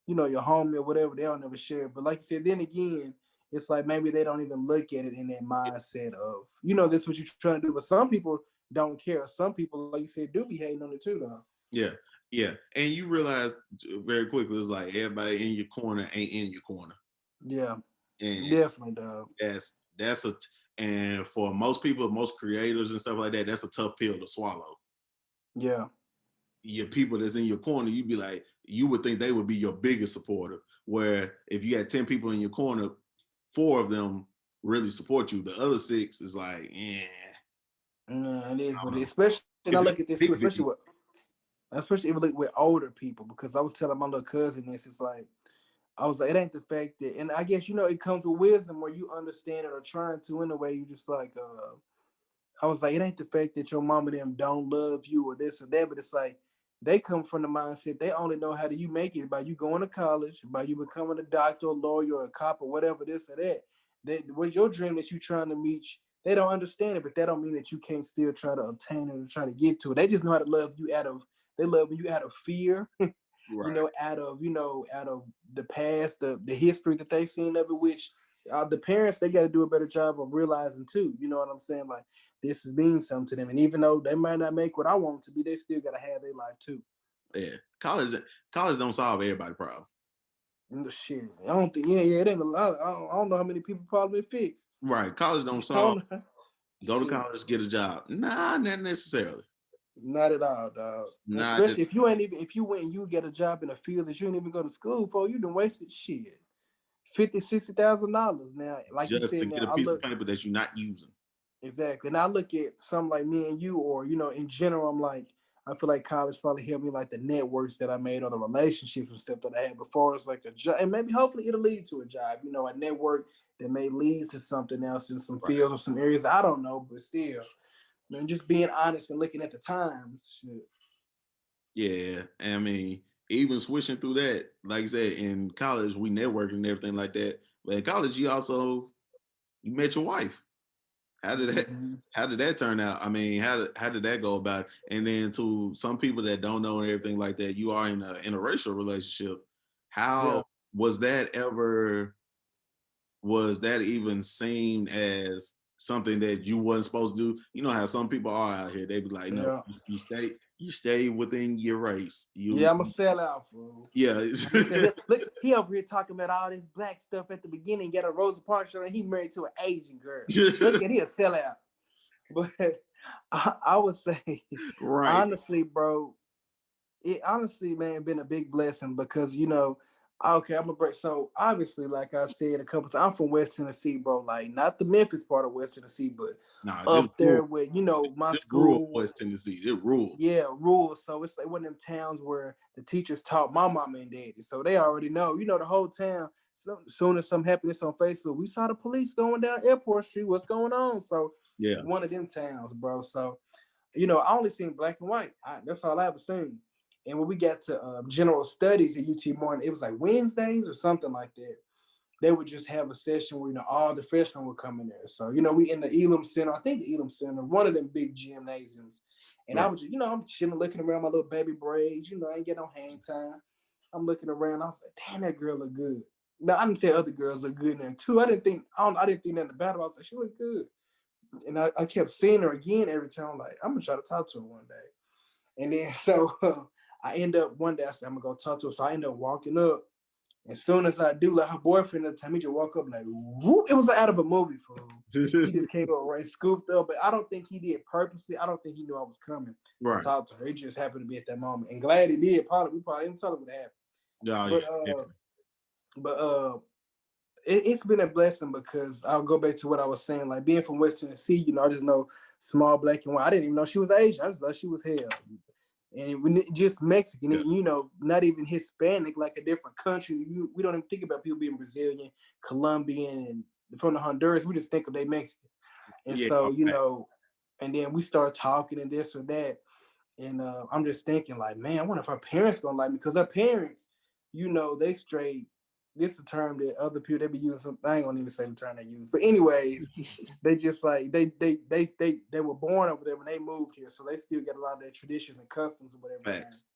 your homie or whatever, they don't never share it. But like you said, then again, it's like maybe they don't even look at it in that mindset of, this is what you're trying to do. But some people don't care. Some people, like you said, do be hating on it too, though. Yeah, yeah. And you realize very quickly it's like everybody in your corner ain't in your corner. Yeah, And definitely, dog. that's and for most people, most creators and stuff like that, that's a tough pill to swallow. Yeah, Your people that's in your corner, you'd be like, you would think they would be your biggest supporter. Where if you had 10 people in your corner, 4 of them really support you. The other 6 is like, yeah, it is I what don't it know. is. Especially, and I If it's look at this too, big, big, especially even with older people, because I was telling my little cousin this. It's like I was like, it ain't the fact that, and I guess it comes with wisdom, where you understand it or trying to in a way. You just like, I was like, it ain't the fact that your mom and them don't love you or this or that, but it's like they come from the mindset they only know how do you make it by you going to college, by you becoming a doctor, a lawyer, or a cop, or whatever this or that. What's your dream that you trying to meet? They don't understand it, but that don't mean that you can't still try to obtain it or try to get to it. They just know how to love you they love you out of fear, right? out of the past, the history that they seen of it, which the parents they got to do a better job of realizing too. You know what I'm saying? Like this means something to them, and even though they might not make what I want to be, they still got to have their life too. Yeah, college don't solve everybody's problem. And the shit, I don't think. Yeah, it ain't a lot. I don't know how many people problem it fixed. Right, college don't I solve. don't know. Go to Shit, college, get a job. Nah, not necessarily. not at all, dog. Not Especially if you ain't even if you went and you get a job in a field that you didn't even go to school for, you done wasted shit. 50, $60,000 now. Like you just to said, get now a I piece of look paper that you're not using. exactly. And I look at some like me and you, or in general, I'm like, I feel like college probably helped me like the networks that I made or the relationships and stuff that I had before. It's like a job, and maybe hopefully it'll lead to a job. A network that may lead to something else in some Right. fields or some areas. I don't know, but still, man, just being honest and looking at the times. Shit. Yeah, I mean, even switching through that, like I said, in college we networked and everything like that. But in college, you met your wife. How did that Mm-hmm. how did that turn out? I mean, how did that go about? And then to some people that don't know and everything like that, you are in a interracial relationship. Yeah, How was that ever? Was that even seen as something that you wasn't supposed to do? You know how some people are out here. They be like, no, yeah. you stay. You stay within your race. Yeah, I'm a sellout, fool. Yeah. Like he said, look, he over here talking about all this black stuff at the beginning. Got a Rosa Parks shirt, and he married to an Asian girl. Look at he a sellout. But I would say, Right. honestly, bro, it honestly, man, been a big blessing because okay, I'm gonna break. So obviously, like I said a couple times, I'm from West Tennessee, bro. Like not the Memphis part of West Tennessee, but Nah, this up there rural. with my This rural school. West Tennessee. This rural. Yeah, rules. So it's like one of them towns where the teachers taught my mama and daddy, so they already know. The whole town. So soon as something happened, it's on Facebook. We saw the police going down Airport Street. What's going on? So Yeah. one of them towns, bro. So I only seen black and white. That's all I ever seen. And when we got to general studies at UT Martin, it was like Wednesdays or something like that. They would just have a session where all the freshmen would come in there. So we in the Elam Center, I think the Elam Center, one of them big gymnasiums. And I Right. was just, I'm chilling, looking around my little baby braids. I ain't get no hang time. I'm looking around. I was like, damn, that girl look good. Now I didn't say other girls look good in there too. I didn't think nothing about it. I was like, she look good. And I kept seeing her again every time. I'm like, I'm gonna try to talk to her one day. And then so I end up one day I said I'm gonna go talk to her. So I end up walking up. As soon as I do, like her boyfriend at the time, he just walk up like, whoop. It was like out of a movie for him. He just came up right, scooped up, but I don't think he did purposely. I don't think he knew I was coming to Right. talk to her. It just happened to be at that moment, and glad he did. We probably didn't tell him what happened, Oh yeah. but it's been a blessing because I'll go back to what I was saying, like being from West Tennessee. I just know small black and white. I didn't even know she was Asian. I just thought she was hell. And when just Mexican, Yeah. not even Hispanic, like a different country. We don't even think about people being Brazilian, Colombian, and from the Honduras. We just think of they Mexican. And Yeah. so, Okay. and then we start talking and this or that. And I'm just thinking like, man, I wonder if her parents gonna like me because her parents, they straight. This is a term that other people they be using. I ain't gonna even say the term they use, but anyways, they just like they were born over there when they moved here, so they still get a lot of their traditions and customs or whatever. Man. Facts.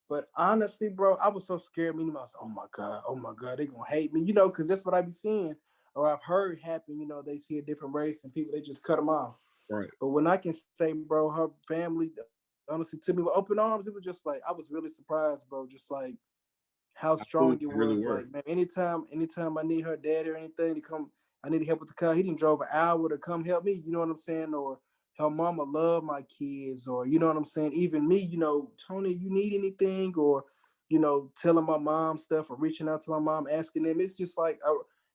But honestly, bro, I was so scared. Me, I was like, oh my god, they gonna hate me, because that's what I be seeing or I've heard happen. They see a different race and people they just cut them off. Right. But when I can say, bro, her family honestly took me with open arms. It was just like I was really surprised, bro. Just like how How cool strong it they really was. were. Like, man, anytime I need her dad or anything to come, I need help with the car. He didn't drove an hour to come help me. You know what I'm saying? Or her mama love my kids, or you know what I'm saying? Even me, Tony, you need anything, or telling my mom stuff or reaching out to my mom, asking them. It's just like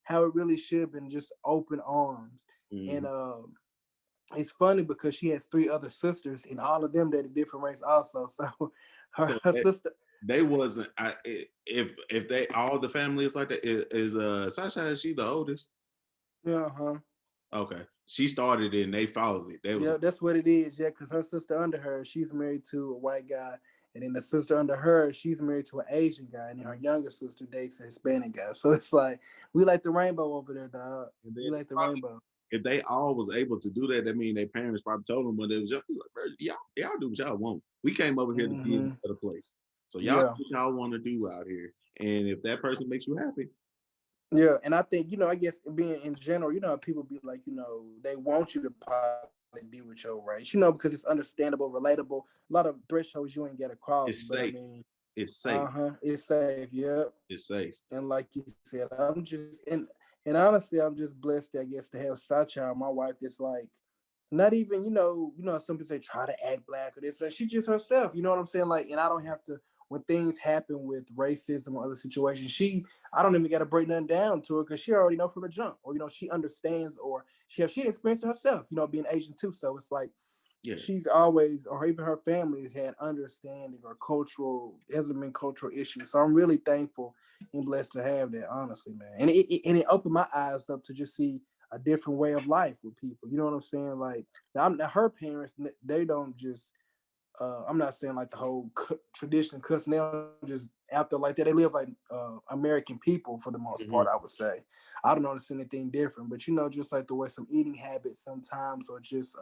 how it really should have been, just open arms. And Mm-hmm. it's funny because she has three other sisters, and all of them that are different race also. So her, So her sister. they wasn't. If they all the family is like that, is Sasha, is she the oldest? Yeah, huh. Okay. She started it and they followed it. They was Yeah, like, that's what it is. Yeah, because her sister under her, she's married to a white guy, and then the sister under her, she's married to an Asian guy, and then her younger sister dates a Hispanic guy. So it's like we like the rainbow over there, dog. and then We like the probably rainbow. if they all was able to do that, that mean their parents probably told them when they was young, like, bro, y'all do what y'all want. We came over here to give you Mm-hmm. a better place. So y'all do Yeah, what y'all want to do out here. And if that person makes you happy, yeah, and I think I guess being in general, people be like, they want you to probably be with your race, because it's understandable, relatable. A lot of thresholds you ain't get across, but I it's safe. mean, It's safe. it's safe, yep. It's safe. And like you said, and honestly, I'm just blessed, I guess, to have Sacha, my wife, that's like not even, some people say try to act black or this, or she's just herself, you know what I'm saying? Like, and I don't have to when things happen with racism or other situations, I don't even got to break nothing down to her because she already know from the jump, or she understands, or she experienced it herself, being Asian too. So it's like Yeah. she's always, or even her family has had understanding or hasn't been cultural issues. So I'm really thankful and blessed to have that, honestly, man. And it opened my eyes up to just see a different way of life with people. You know what I'm saying? Like now her parents, they don't just. I'm not saying like the whole tradition cussing. They don't just out there like that. They live like American people for the most part. I Mm-hmm. would say. I don't notice anything different, but just like the way some eating habits sometimes, or just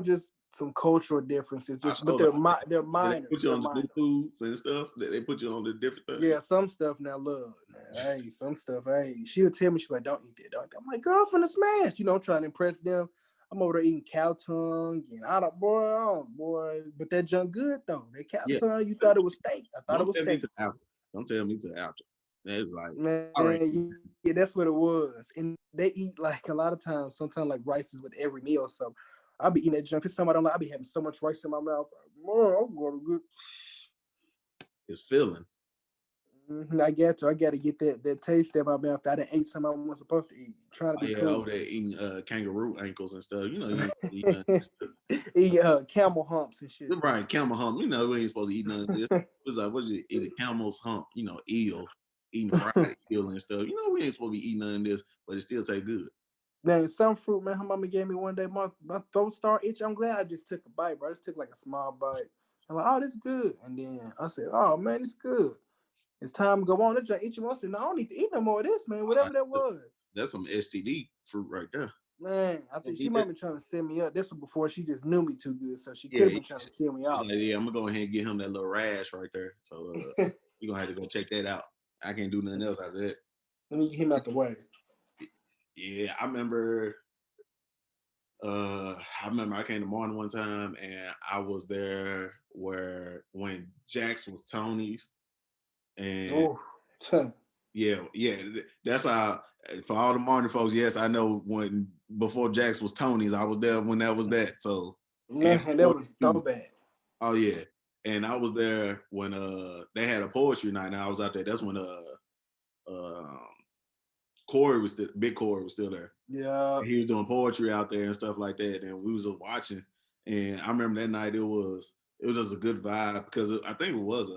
just some cultural differences. I Just, but showed her. they're They minor. put you They're on the new minor. foods and stuff. That they put you on the different Yeah, things. some stuff now love. Man. Hey, some stuff. Hey, she'll tell me, she's like, "Don't eat that. Don't eat that." I'm like, "Girl, I'm finna smash." I'm trying to impress them. I'm over there eating cow tongue and I don't, boy, oh boy, but that junk good though. That cow Yeah. tongue, you thought it was steak. I thought it Don't was tell me steak. to after. Don't tell me to after. It's like, all right. Man, yeah, that's what it was. And they eat like a lot of times, sometimes like rice is with every meal. So I'll be eating that junk. If it's something I don't like, I'll be having so much rice in my mouth. Like, man, I'm going to good. It's filling. I got to. I got to get that taste in my mouth. I done ate something I wasn't supposed to eat. Trying to Oh be yeah, cool. over there eating kangaroo ankles and stuff. You know, you ain't supposed to eat none of this stuff. Eat camel humps and shit. Right, camel hump. You know, we ain't supposed to eat none of this. It was like, what is it? Eat a camel's hump, eel, eating fried eel and stuff. You know, we ain't supposed to be eating none of this, but it still tastes good. Man, some fruit, man. Her mama gave me one day. My throat started itching. I'm glad I just took a bite, bro. I just took like a small bite. I'm like, oh, this good. And then I said, oh man, it's good. It's time to go on. It's just itching. I said, no, I don't need to eat no more of this, man. Uh, Whatever that was. that's some STD fruit right there. Man, I think Don't she eat might that. have been trying to set me up. This was before she just knew me too good, so she could Yeah, have he been trying to kill me was off. like, yeah, I'm gonna go ahead and get him that little rash right there. So you're gonna have to go check that out. I can't do nothing else out of that. Let me get him out the way. Yeah, I remember I came to Martin one time and I was there where when Jax was Tony's and Oh, yeah, that's how for all the Martin folks, yes, I know when before Jax was Tony's, I was there when that was that. So and man, that before was so too. bad. Oh yeah. And I was there when they had a poetry night and I was out there. That's when um Corey was still Big Corey was still there. Yeah. He was doing poetry out there and stuff like that. And we was watching. And I remember that night it was just a good vibe because I think it was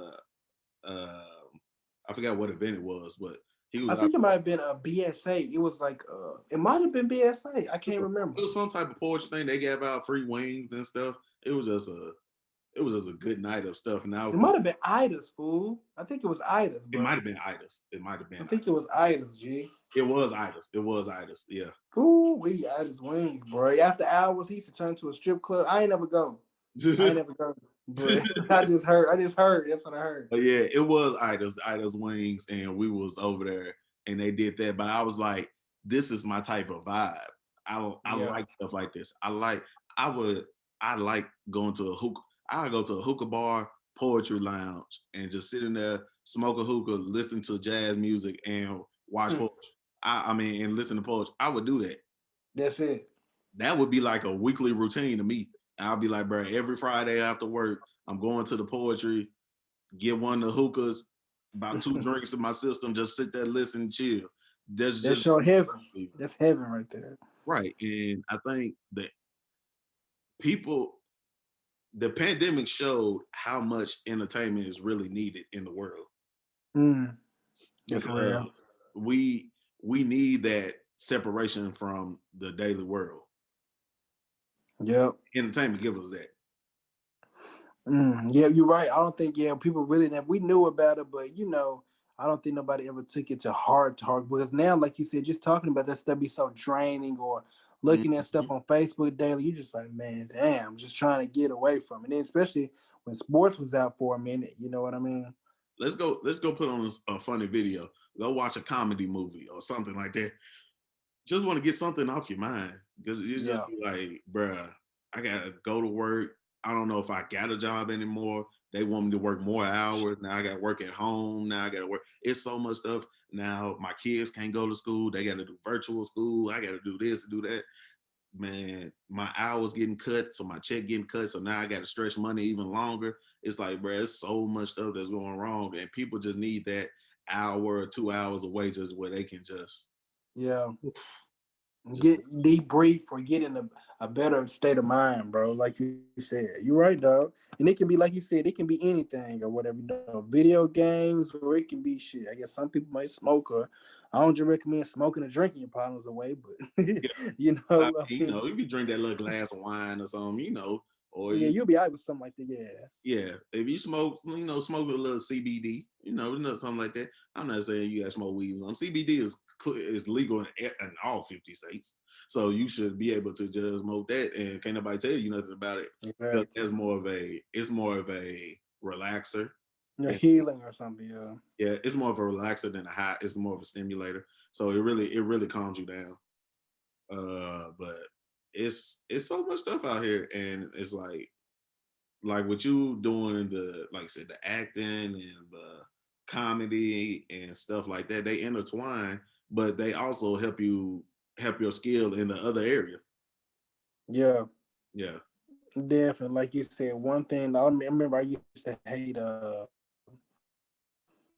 I forgot what event it was, but he was I out think it there. might have been a BSA. It was like it might have been BSA. I can't remember. It was some type of poetry thing. They gave out free wings and stuff. It was just a good night of stuff. And I was It might have been Ida's, fool. I think it was Ida's, it might bro. have been Idas. It might have I been think it was Ida's, G. it was Idas. It was Idas. Yeah. Ooh, we Ida's wings, bro. After hours, he used to turn to a strip club. I ain't never go. I ain't never go. But I just heard. I just heard. That's what I heard. But yeah, it was Ida's wings, and we was over there, and they did that. But I was like, this is my type of vibe. I Yeah. like stuff like this. I would I like going to a hookah. I would go to a hookah bar, poetry lounge, and just sit in there, smoke a hookah, listen to jazz music, and watch Mm, poetry. I mean, and listen to poetry. I would do that. that's it. That would be like a weekly routine to me. I'll be like, bro, every Friday after work, I'm going to the poetry, get one of the hookahs, about 2 drinks in my system, just sit there, listen, chill. That's That's just your heaven. That's heaven right there. right. And I think that people, the pandemic showed how much entertainment is really needed in the world Mm, that's because real. we need that separation from the daily world. Yep. Entertainment gives us that. Yeah, you're right. I don't think people really we knew about it, but I don't think nobody ever took it to heart because now, like you said, just talking about that stuff be so draining or looking at Mhm. stuff on Facebook daily, you just like, man, damn, I'm just trying to get away from it. And then especially when sports was out for a minute, you know what I mean? Let's go put on a funny video. Go watch a comedy movie or something like that. Just want to get something off your mind because you just Yeah. be like, bruh, I gotta go to work. I don't know if I got a job anymore. They want me to work more hours. Now I gotta work at home. Now I gotta work. It's so much stuff. Now my kids can't go to school. They gotta do virtual school. I gotta do this and do that. Man, my hours getting cut, so my check getting cut. So now I gotta stretch money even longer. It's like, bruh, it's so much stuff that's going wrong. And people just need that hour or 2 hours away just where they can Yeah. just Get deep breathe or get in a better state of mind, bro. Like you said, you're right, dog. And it can be like you said, it can be anything or whatever. Video games, or it can be shit. I guess some people might smoke, or I don't just recommend smoking and drinking your problems away, but I I mean, mean, if you drink that little glass of wine or something, or yeah, you'll be out with something like that. Yeah, yeah, if you smoke, smoke a little CBD, something like that. I'm not saying you got to smoke weed. CBD is legal in all 50 states, so you should be able to just smoke that, and can't nobody tell you nothing about it because exactly. it's more of a relaxer, You're and healing or something. Yeah, yeah, it's more of a relaxer than a high. It's more of a stimulator, so it really calms you down. But it's so much stuff out here, and it's like what you doing, the like I said, the acting and the comedy and stuff like that, they intertwine, but they also help your skill in the other area. Yeah, Yeah, definitely. Like you said, one thing I remember I used to hate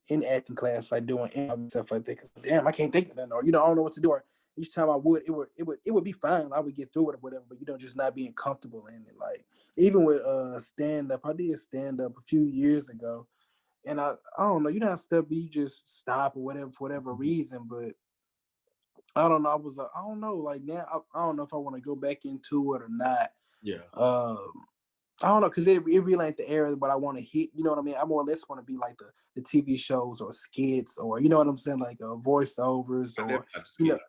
in acting class, like doing improv and stuff like that. Cause damn, I can't think of nothing, or I don't know what to do. Or each time I would, it would be fine. I would get through it or whatever. But just not being comfortable in it. Like even with stand up, I did stand up a few years ago, and I don't know. You know how stuff be, you just stop or whatever for whatever reason. But I don't know. I was I don't know. Like now, I don't know if I want to go back into it or not. yeah, Um, I don't know, because it really ain't the area what I want to hit. You know what I mean? I more or less want to be like the TV shows or skits, or you know what I'm saying, like voiceovers, I or definitely have to you skip.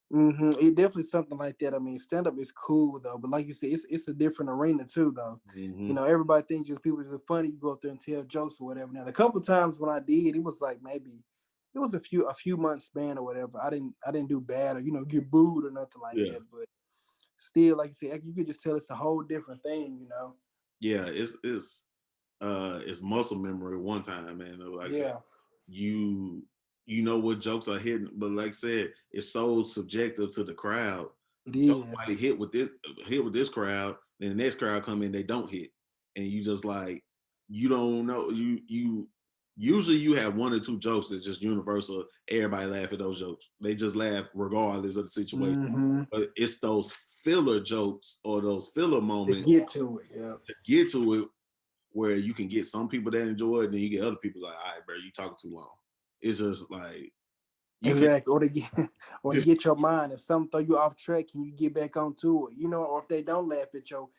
know, it definitely something like that. I mean, stand up is cool though, but like you said, it's a different arena too though. Hmm. Everybody thinks just people are funny. You go up there and tell jokes or whatever. Now, the couple times when I did, it was like maybe it was a few months span or whatever. I didn't do bad or get booed or nothing like Yeah, that, but still, like you said, you could just tell it's a whole different thing. yeah, it's muscle memory one time, man. Like I said, Yeah, you you know what jokes are hitting, but like I said, it's so subjective to the crowd. it Joke is. might hit with this crowd, then the next crowd come in, they don't hit, and you just like you don't know. You usually you have one or two jokes that's just universal. Everybody laugh at those jokes. They just laugh regardless of the situation. Mm-hmm. But it's those filler jokes or those filler To moments get to it, yeah. to get to it where you can get some people that enjoy it, then you get other people like, all right, bro, you talking too long. It's just like you can Exactly. Or to get or to just get your mind. If something throw you off track, can you get back onto it? Or if they don't laugh at your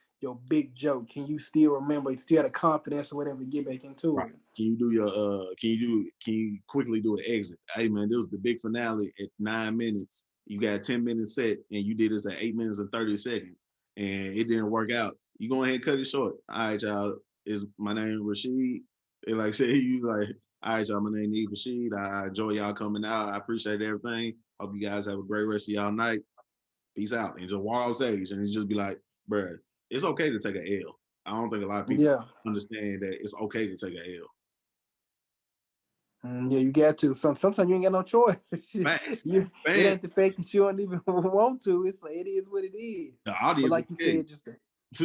big joke, can you still remember, you still have the confidence or whatever to get back into right. it? Can you quickly do an exit? Hey man, this was the big finale at 9 minutes. You got a 10 minute set and you did this at 8 minutes and 30 seconds and it didn't work out. You go ahead and cut it short. All right, y'all. Is my name Rashid? They like say you like, all right, y'all, my name is Rashid. I enjoy y'all coming out. I appreciate everything. Hope you guys have a great rest of y'all night. Peace out. And just walk off stage and it's just be like, bruh, it's okay to take a L. I don't think a lot of people Yeah. understand that it's okay to take a L. Yeah, you got to. Sometimes you ain't got no choice. Facts. It Man, ain't the fact that you don't even want to. It's like it is what it is. the But audience will like you tell you.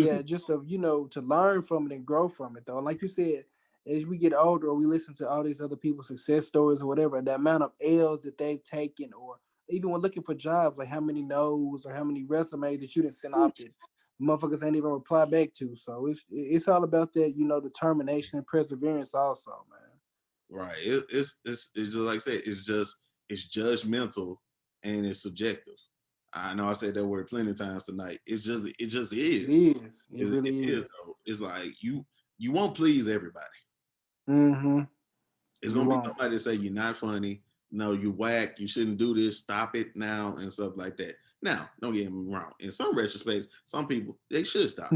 said, just to to learn from it and grow from it though. And like you said, as we get older, or we listen to all these other people's success stories or whatever, the amount of L's that they've taken, or even when looking for jobs, like how many no's or how many resumes that you didn't send off that motherfuckers ain't even reply back to. So it's all about that, determination and perseverance also, man. Right. It's just like I said, it's judgmental and it's subjective. I know I said that word plenty of times tonight. It just It is. is. It It really is is. though. It's like you won't please everybody. Mm-hmm. It's You gonna be won't. somebody that say you're not funny. No, you whack. You shouldn't do this. Stop it now and stuff like that. Now, don't get me wrong. In some retrospects, some people they should stop.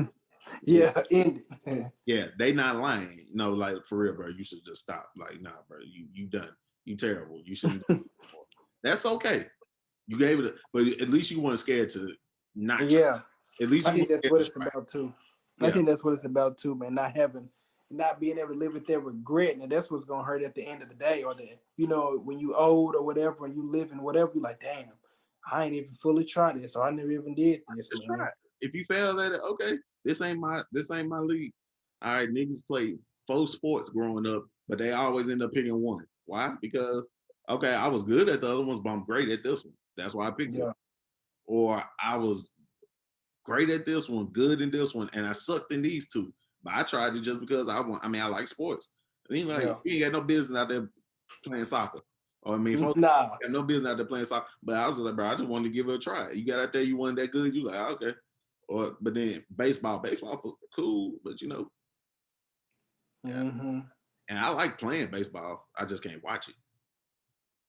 Yeah, Yeah, end it. yeah, they not lying. No, like for real, bro. You should just stop. Like, nah, bro. You done. You terrible. You shouldn't do this anymore. That's okay. You gave it, but at least you weren't scared to not try. Yeah, At least I you weren't think that's scared what to it's try. about too. I Yeah, think that's what it's about too, man. Not being able to live with that regret, and that's what's gonna hurt at the end of the day, or that when you old or whatever, and you live in whatever, you like, damn, I ain't even fully tried this, or I never even did this, just try man. it. If you fail at it, okay, this ain't my league. All right, niggas played 4 sports growing up, but they always end up picking one. Why? Because okay, I was good at the other ones, but I'm great at this one. That's why I picked it. Yeah, Or I was great at this one, good in this one, and I sucked in these two. But I tried it just because I want. I mean, I like sports. And like, yeah. you ain't got no business out there playing soccer. Or I mean, folks Nah, got no business out there playing soccer. But I was just like, bro, I just wanted to give it a try. You got out there, you wasn't that good. You like, okay. Or but then baseball cool, but yeah. mm-hmm. And I like playing baseball. I just can't watch it.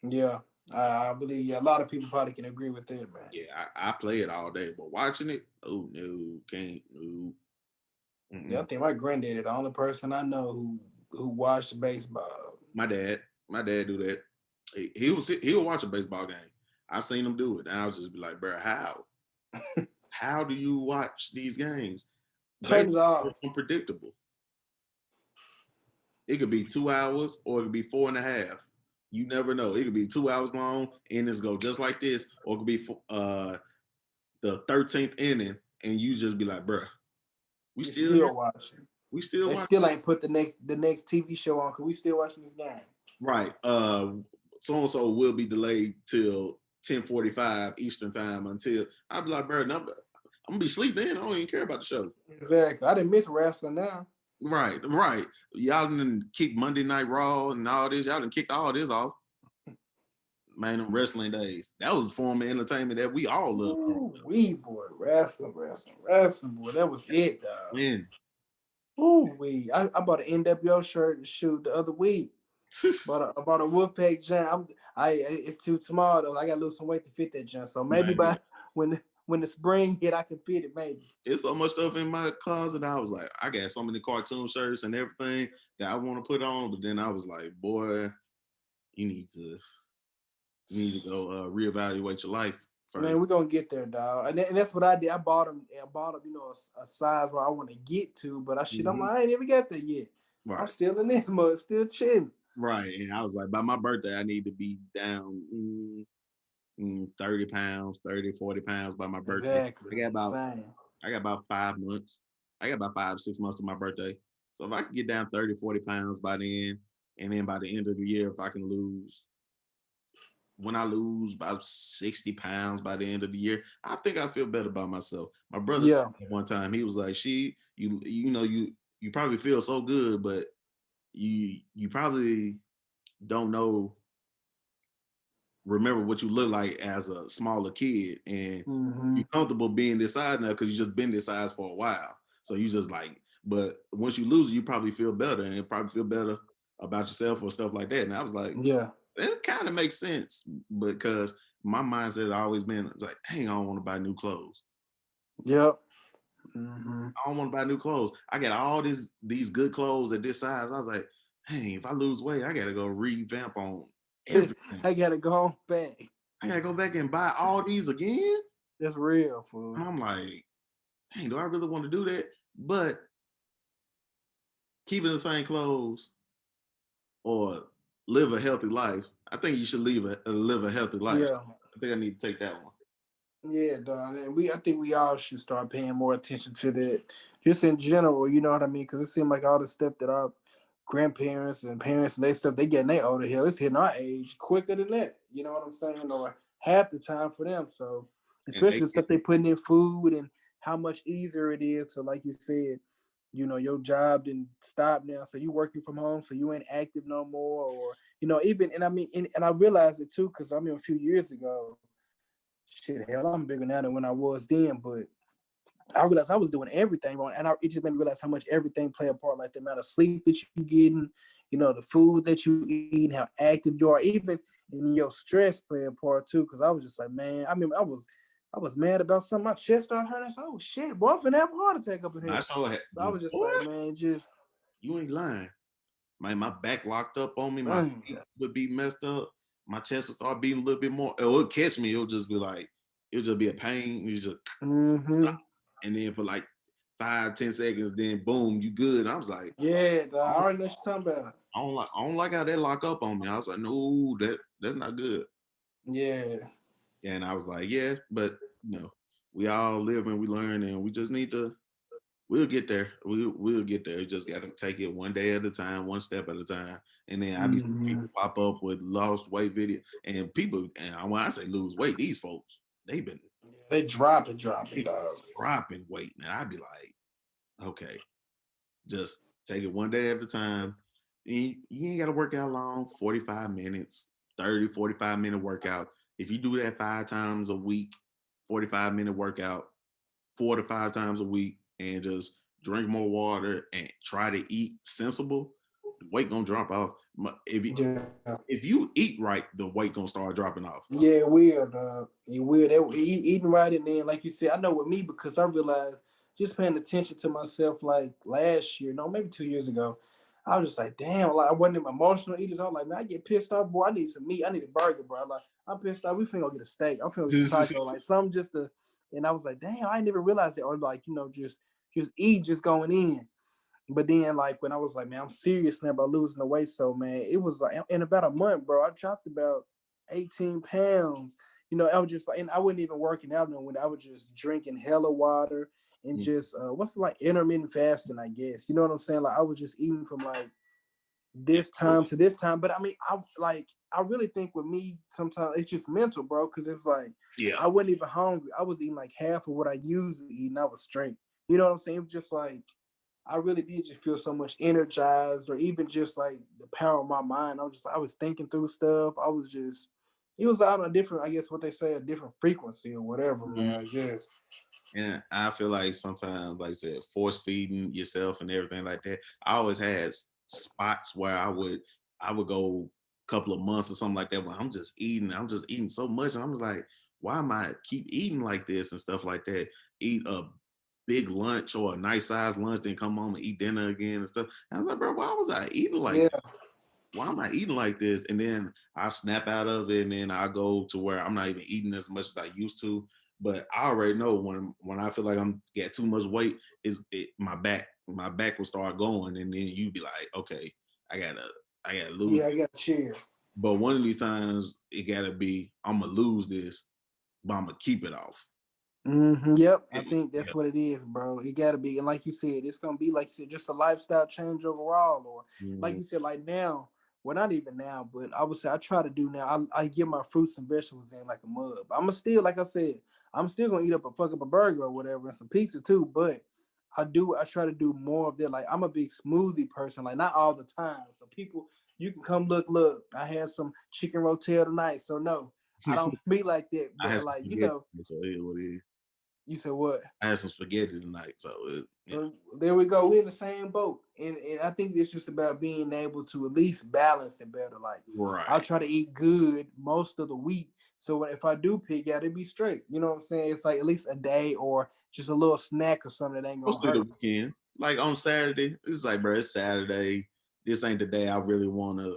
Yeah, I believe. Yeah, a lot of people probably can agree with that, man. Yeah, I play it all day, but watching it, oh no, can't no. Yeah, I Mm-mm. think my granddaddy, the only person I know who watched baseball. My dad, my dad do that. He'll watch a baseball game. I've seen him do it, and I'll just be like, bro, how? How do you watch these games? Turn it Baseball is so off. unpredictable. It could be 2 hours or it could be four and a half. You never know. It could be 2 hours long and it's go just like this, or it could be the 13th inning, and you just be like, bruh, we You still here. still watching. We still They watching. still ain't put the next TV show on because we still watching this game. Right. So and so will be delayed till 10:45 Eastern time until I'll be like, bro, no, I'm gonna be sleeping. I don't even care about the show. Exactly. I didn't miss wrestling now. Right, right. Y'all didn't kick Monday Night Raw and all this. Y'all done kicked all this off. Man, them wrestling days. That was a form of entertainment that we all loved. Ooh, wee boy, wrestling, boy. That was it, dog. Man. Ooh, wee. I bought an NWO shirt to shoot the other week. I bought a Wolfpack jump. It's too small though. I gotta lose some weight to fit that jump. So maybe Man, by when the spring hit, I can fit it. Maybe. it's so much stuff in my closet. I was like, I got so many cartoon shirts and everything that I want to put on, but then I was like, boy, you need to go reevaluate your life first. Man, we're gonna get there, dog. And that's what I did. I bought them. A size where I want to get to, but I'm Hmm. like, I ain't even got there yet. I'm Right, still in this mud, still chilling. right. And I was like, by my birthday, I need to be down 30 pounds, 30, 40 pounds by my birthday. Exactly. I got about Same. I got about 5 months. I got about 5, 6 months to my birthday. So if I can get down 30, 40 pounds by then, and then by the end of the year, if I can lose, when I lose about 60 pounds by the end of the year, I think I feel better about myself. My brother said Yeah. one time, he was like, you probably feel so good, but you probably don't remember what you look like as a smaller kid, and Mm-hmm. you're comfortable being this size now because you just been this size for a while. So you just like, but once you lose it, you probably feel better and probably feel better about yourself or stuff like that. And I was like, Yeah. it kind of makes sense because my mindset has always been it's like, hey, I don't want to buy new clothes. Yep. Mm-hmm. I don't want to buy new clothes. I got all these good clothes at this size. I was like, hey, if I lose weight, I gotta go revamp on everything. I gotta go back. I gotta go back and buy all these again. That's real, And fool. I'm like, hey, do I really want to do that? But keeping the same clothes or live a healthy life, I think you should live a healthy life. Yeah. I think I need to take that one. Yeah, dog. And I think we all should start paying more attention to that, just in general. You know what I mean? Because it seems like all the stuff that our grandparents and parents and they stuff they get in their older hell, it's hitting our age quicker than that. You know what I'm saying? Or half the time for them. So And especially they the stuff they putting in food and how much easier it is. So like you said, your job didn't stop now, so you working from home, so you ain't active no more, or even and I mean and I realized it too because I mean a few years ago. Shit, hell, I'm bigger now than when I was then, but I realized I was doing everything wrong, and it just made me realize how much everything play a part, like the amount of sleep that you getting, the food that you eat, how active you are, even in your stress play a part too. Because I was just like, man, I mean, I was mad about something. My chest started hurting. I said, oh shit, boy, I'm finna have a heart attack up in I here. saw So I was just boy, like, man, just you ain't lying. My back locked up on me, my dang. feet would be messed up, my chest would start beating a little bit more. It would catch me, it'll just be a pain. You just Mm-hmm. and then for like 5, 10 seconds, then boom, you good. And I was like, Yeah, dog, I I don't, already know what you're talking about. I don't like how that lock up on me. I was like, no, that's not good. Yeah, And I was like, yeah, but we all live and we learn, and we just need to. We'll get there. We'll get there. You just got to take it one day at a time, one step at a time. And then I be seeing mm-hmm. people pop up with lost weight video, and people. And when I say lose weight, these folks they've been They dropping, dog. dropping weight, and I'd be like, okay, just take it one day at a time. You ain't got to work out long, 45 minutes, 30, 45-minute workout. If you do that 5 times a week, 45-minute workout, 4 to 5 times a week, and just drink more water and try to eat sensible, the weight gonna drop off. Yeah. If you eat right, the weight gonna start dropping off. Yeah, it will, dog. It will. Eating right, and then, like you said, I know with me because I realized just paying attention to myself like last year, no, maybe 2 years ago, I was just like, damn, like I wasn't emotional eaters. I was like, man, I get pissed off, boy. I need some meat. I need a burger, bro. Like I'm pissed off. We finna go get a steak. I'm finna go get some taco. Like something just to and I was like, damn, I didn't even realize that, or like, just eat, just going in. But then, like, when I was like, man, I'm serious now about losing the weight. So, man, it was like in about a month, bro, I dropped about 18 pounds. I was just like, and I wasn't even working out no when I was just drinking hella water and Mm, just what's it, like, intermittent fasting, I guess. You know what I'm saying? Like, I was just eating from like yeah, this time to this time. But I mean, I really think with me sometimes it's just mental, bro. Because it's like yeah. I wasn't even hungry. I was eating like half of what I usually eat, and I was straight. You know what I'm saying? It was just like I really did just feel so much energized, or even just like the power of my mind. I was thinking through stuff. I was just it was out on a different, I guess what they say, a different frequency or whatever, Mhm. man. I guess. And I feel like sometimes, like I said, force feeding yourself and everything like that. I always had spots where I would go a couple of months or something like that, where I'm just eating so much, and I'm just like, why am I keep eating like this and stuff like that? Eat a big lunch or a nice sized lunch, then come home and eat dinner again and stuff. And I was like, bro, why was I eating like Yeah, why am I eating like this? And then I snap out of it, and then I go to where I'm not even eating as much as I used to. But I already know when I feel like I'm get too much weight, my back will start going, and then you be like, okay, I gotta I gotta lose. yeah, I got to cheer. But one of these times it gotta be I'm gonna lose this, but I'm gonna keep it off. Yep, I Yeah, think yeah. that's what it is, bro. It got to be, and like you said, it's gonna be like you said, just a lifestyle change overall, or like Mhm. you said, like now. Well, not even now, but I would say I try to do now. I get my fruits and vegetables in like a mug. I'm still, like I said, I'm still gonna eat up a fuck up a burger or whatever and some pizza too. But I try to do more of that. Like I'm a big smoothie person, like not all the time. So people, you can come look. I had some chicken rotel tonight, so no, I don't be like that. I had But some like spaghetti, so it is what it is. you said what? I had some spaghetti tonight, so yeah. There we go. We're in the same boat, and I think it's just about being able to at least balance it better. Like I'll Right. try to eat good most of the week, so if I do pick out, it be straight. You know what I'm saying? It's like at least a day or just a little snack or something that ain't gonna Mostly the hurt. weekend. Like on Saturday, it's like, bro, it's Saturday. This ain't the day I really want to.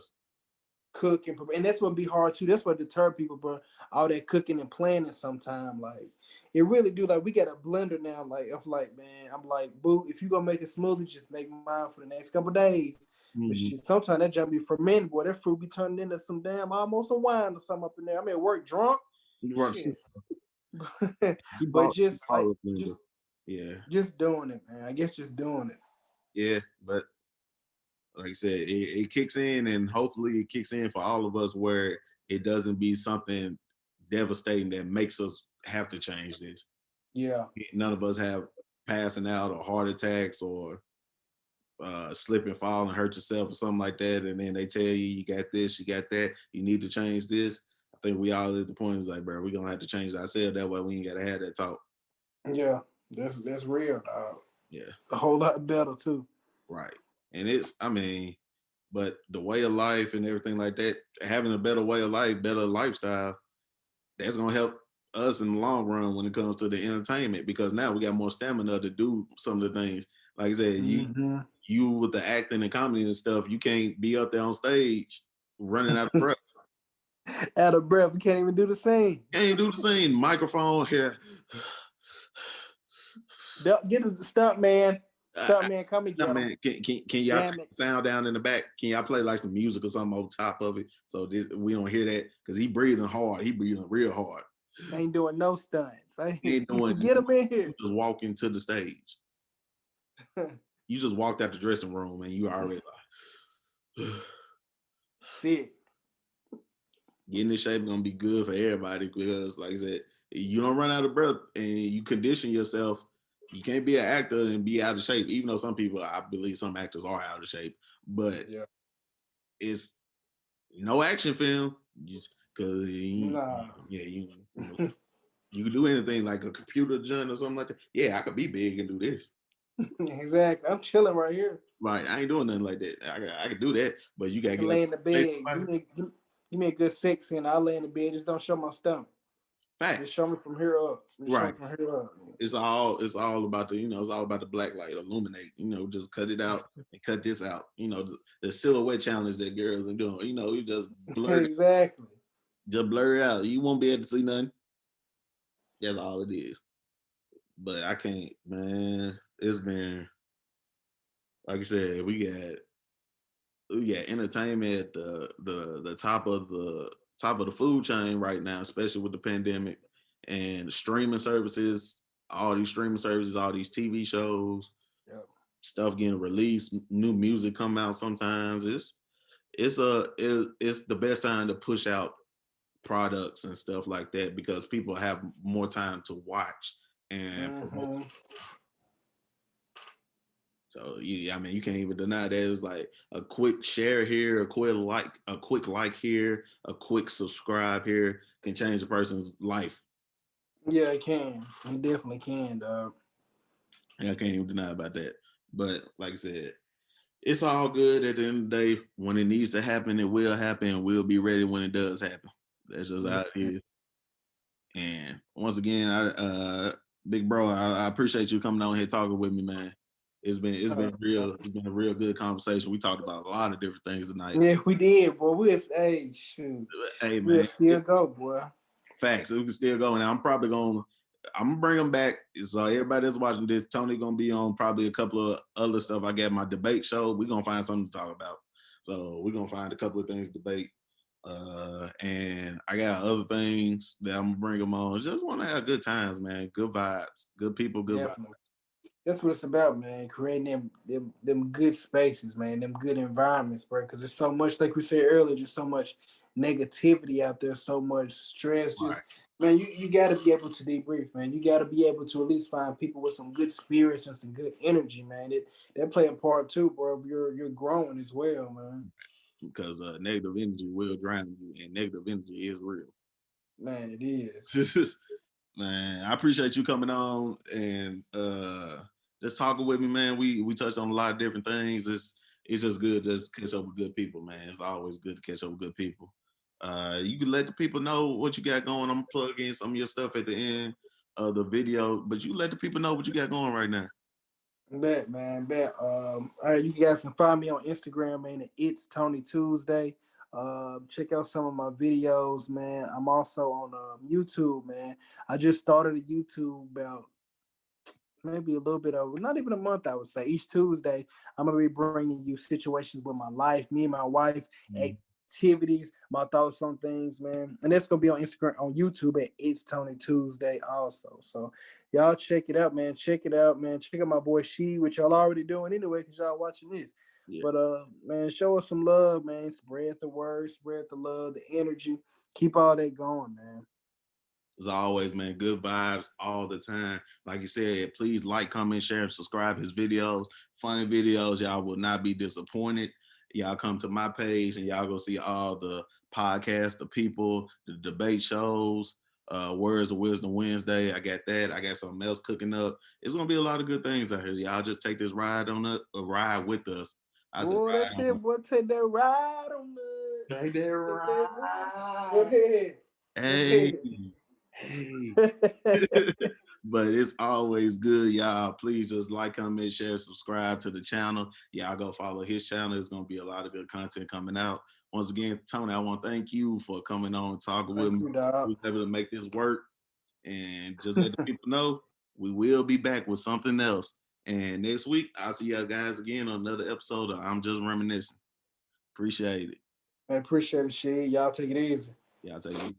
Cook and prepare. And that's what be hard too. That's what deter people, bro. All that cooking and planning sometime. Like it really do. Like we got a blender now. Like I'm like, man, I'm like, boo, if you gonna make a smoothie, just make mine for the next couple days. But Mhm. shit, sometimes that junk be fermented, boy. That fruit be turning into some damn almost some wine or something up in there. I'm at work drunk. Right. Shit. He But bought just like a blender. Yeah, just doing it, man. I guess just doing it. yeah. But like I said, it kicks in, and hopefully it kicks in for all of us where it doesn't be something devastating that makes us have to change this. Yeah. None of us have passing out or heart attacks or slip and fall and hurt yourself or something like that, and then they tell you you got this, you got that, you need to change this. I think we all at the point is like, bro, we're gonna have to change ourselves. That way we ain't gotta have that talk. Yeah. That's real, dog. Yeah, A whole lot better too. right. And it's, I mean, but the way of life and everything like that, having a better way of life, better lifestyle, that's gonna help us in the long run when it comes to the entertainment, because now we got more stamina to do some of the things. Like I said, Mm-hmm. you with the acting and comedy and stuff, you can't be up there on stage running out of breath. Out of breath, we can't even do the same. Can't do the same microphone here. Get a stop, man. Uh, Stop, man. Come and nah, get him. man, can y'all Damn take it. the sound down in the back? Can y'all play like some music or something on top of it so we don't hear that? Because he breathing hard. He breathing real hard. Ain't doing no stunts. He ain't doing. Get him in You here. just walk into the stage. You just walked out the dressing room and you already like Sick. getting in shape gonna be good for everybody, because like I said, you don't run out of breath and you condition yourself. You can't be an actor and be out of shape, even though some people, I believe some actors are out of shape, but Yeah. it's no action film because Nah. yeah, you can do anything like a computer joint or something like that. Yeah, I could be big and do this. Exactly. I'm chilling right here. Right, I ain't doing nothing like that. I can do that, but you I gotta can get up lay in the and say bed. somebody. Give me a good sex scene. I'll lay in the bed. Just don't show my stomach. Just Facts. show me from here up. Just show me Right. from here up. It's all about it's all about the black light, illuminate, just cut it out and cut this out. The silhouette challenge that girls are doing, you Exactly. just blur it out. You won't be able to see nothing. That's all it is. but I can't, man. It's been like I said, we got entertainment at the top of the food chain right now, especially with the pandemic and streaming services. All these streaming services, all these TV shows, Yep. stuff getting released, new music come out. Sometimes it's the best time to push out products and stuff like that because people have more time to watch and promote. Mm-hmm. So yeah, I mean, you can't even deny that. It's like a quick share here, a quick like here, a quick subscribe here can change a person's life. Yeah, it can. It definitely can, dog. And I can't even deny about that. But like I said, it's all good at the end of the day. When it needs to happen, it will happen, and we'll be ready when it does happen. That's just Yeah. how it is. And once again, big bro, I appreciate you coming on here talking with me, man. It's been a real good conversation. We talked about a lot of different things tonight. Yeah, we did, boy. Hey, shoot. Hey We'll man, still go, boy. facts. We can still go, and I'm gonna bring them back. So everybody that's watching this, Tony gonna be on probably a couple of other stuff. I got my debate show. We're gonna find something to talk about. So we're gonna find a couple of things to debate. And I got other things that I'm gonna bring them on. Just want to have good times, man. Good vibes, good people, good vibes. Definitely. That's what it's about, man. Creating them good spaces, man. Them good environments, bro. Because there's so much, like we said earlier, just so much negativity out there, so much stress. Right. Just man, you got to be able to debrief, man. You got to be able to at least find people with some good spirits and some good energy, man. That play a part too, bro. If you're growing as well, man. Because negative energy will drown you, and negative energy is real. Man, it is. Man, I appreciate you coming on and just talking with me, man. We touched on a lot of different things. It's just good just catch up with good people, man. It's always good to catch up with good people. You can let the people know what you got going. I'm gonna plug in some of your stuff at the end of the video, but you let the people know what you got going right now. Bet, man, bet. All right, you guys can find me on Instagram, man. It's Tony Tuesday. Check out some of my videos, man. I'm also on YouTube, man. I just started a YouTube about maybe a little bit over, not even a month, I would say. Each Tuesday, I'm gonna be bringing you situations with my life, me and my wife, Mhm. activities, my thoughts on things, man. And that's gonna be on Instagram, on YouTube at It's Tony Tuesday also. So y'all check it out, man. Check it out, man. Check out my boy She, which y'all already doing anyway, because y'all watching this. Yeah. But man, show us some love, man. Spread the word, spread the love, the energy. Keep all that going, man. As always, man, good vibes all the time. Like you said, please like, comment, share, and subscribe his videos. Funny videos. Y'all will not be disappointed. Y'all come to my page and y'all go see all the podcasts, the people, the debate shows, Words of Wisdom Wednesday. I got that. I got something else cooking up. It's gonna be a lot of good things out here. Y'all just take this ride on a ride with us. I said Boy, ride that's it. on Boy, take that ride on the. take that Take that ride. Go ride. ahead. Go Hey, ahead. hey. But it's always good, y'all. Please just like, comment, share, subscribe to the channel. Y'all go follow his channel. It's gonna be a lot of good content coming out. Once again, Tony, I want to thank you for coming on and talking with Thank me. you, dog. We was able to make this work and just let the people know we will be back with something else. And next week, I'll see y'all guys again on another episode of I'm Just Reminiscing. Appreciate it. I appreciate it, shit. Y'all take it easy. Y'all take it easy.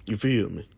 You feel me?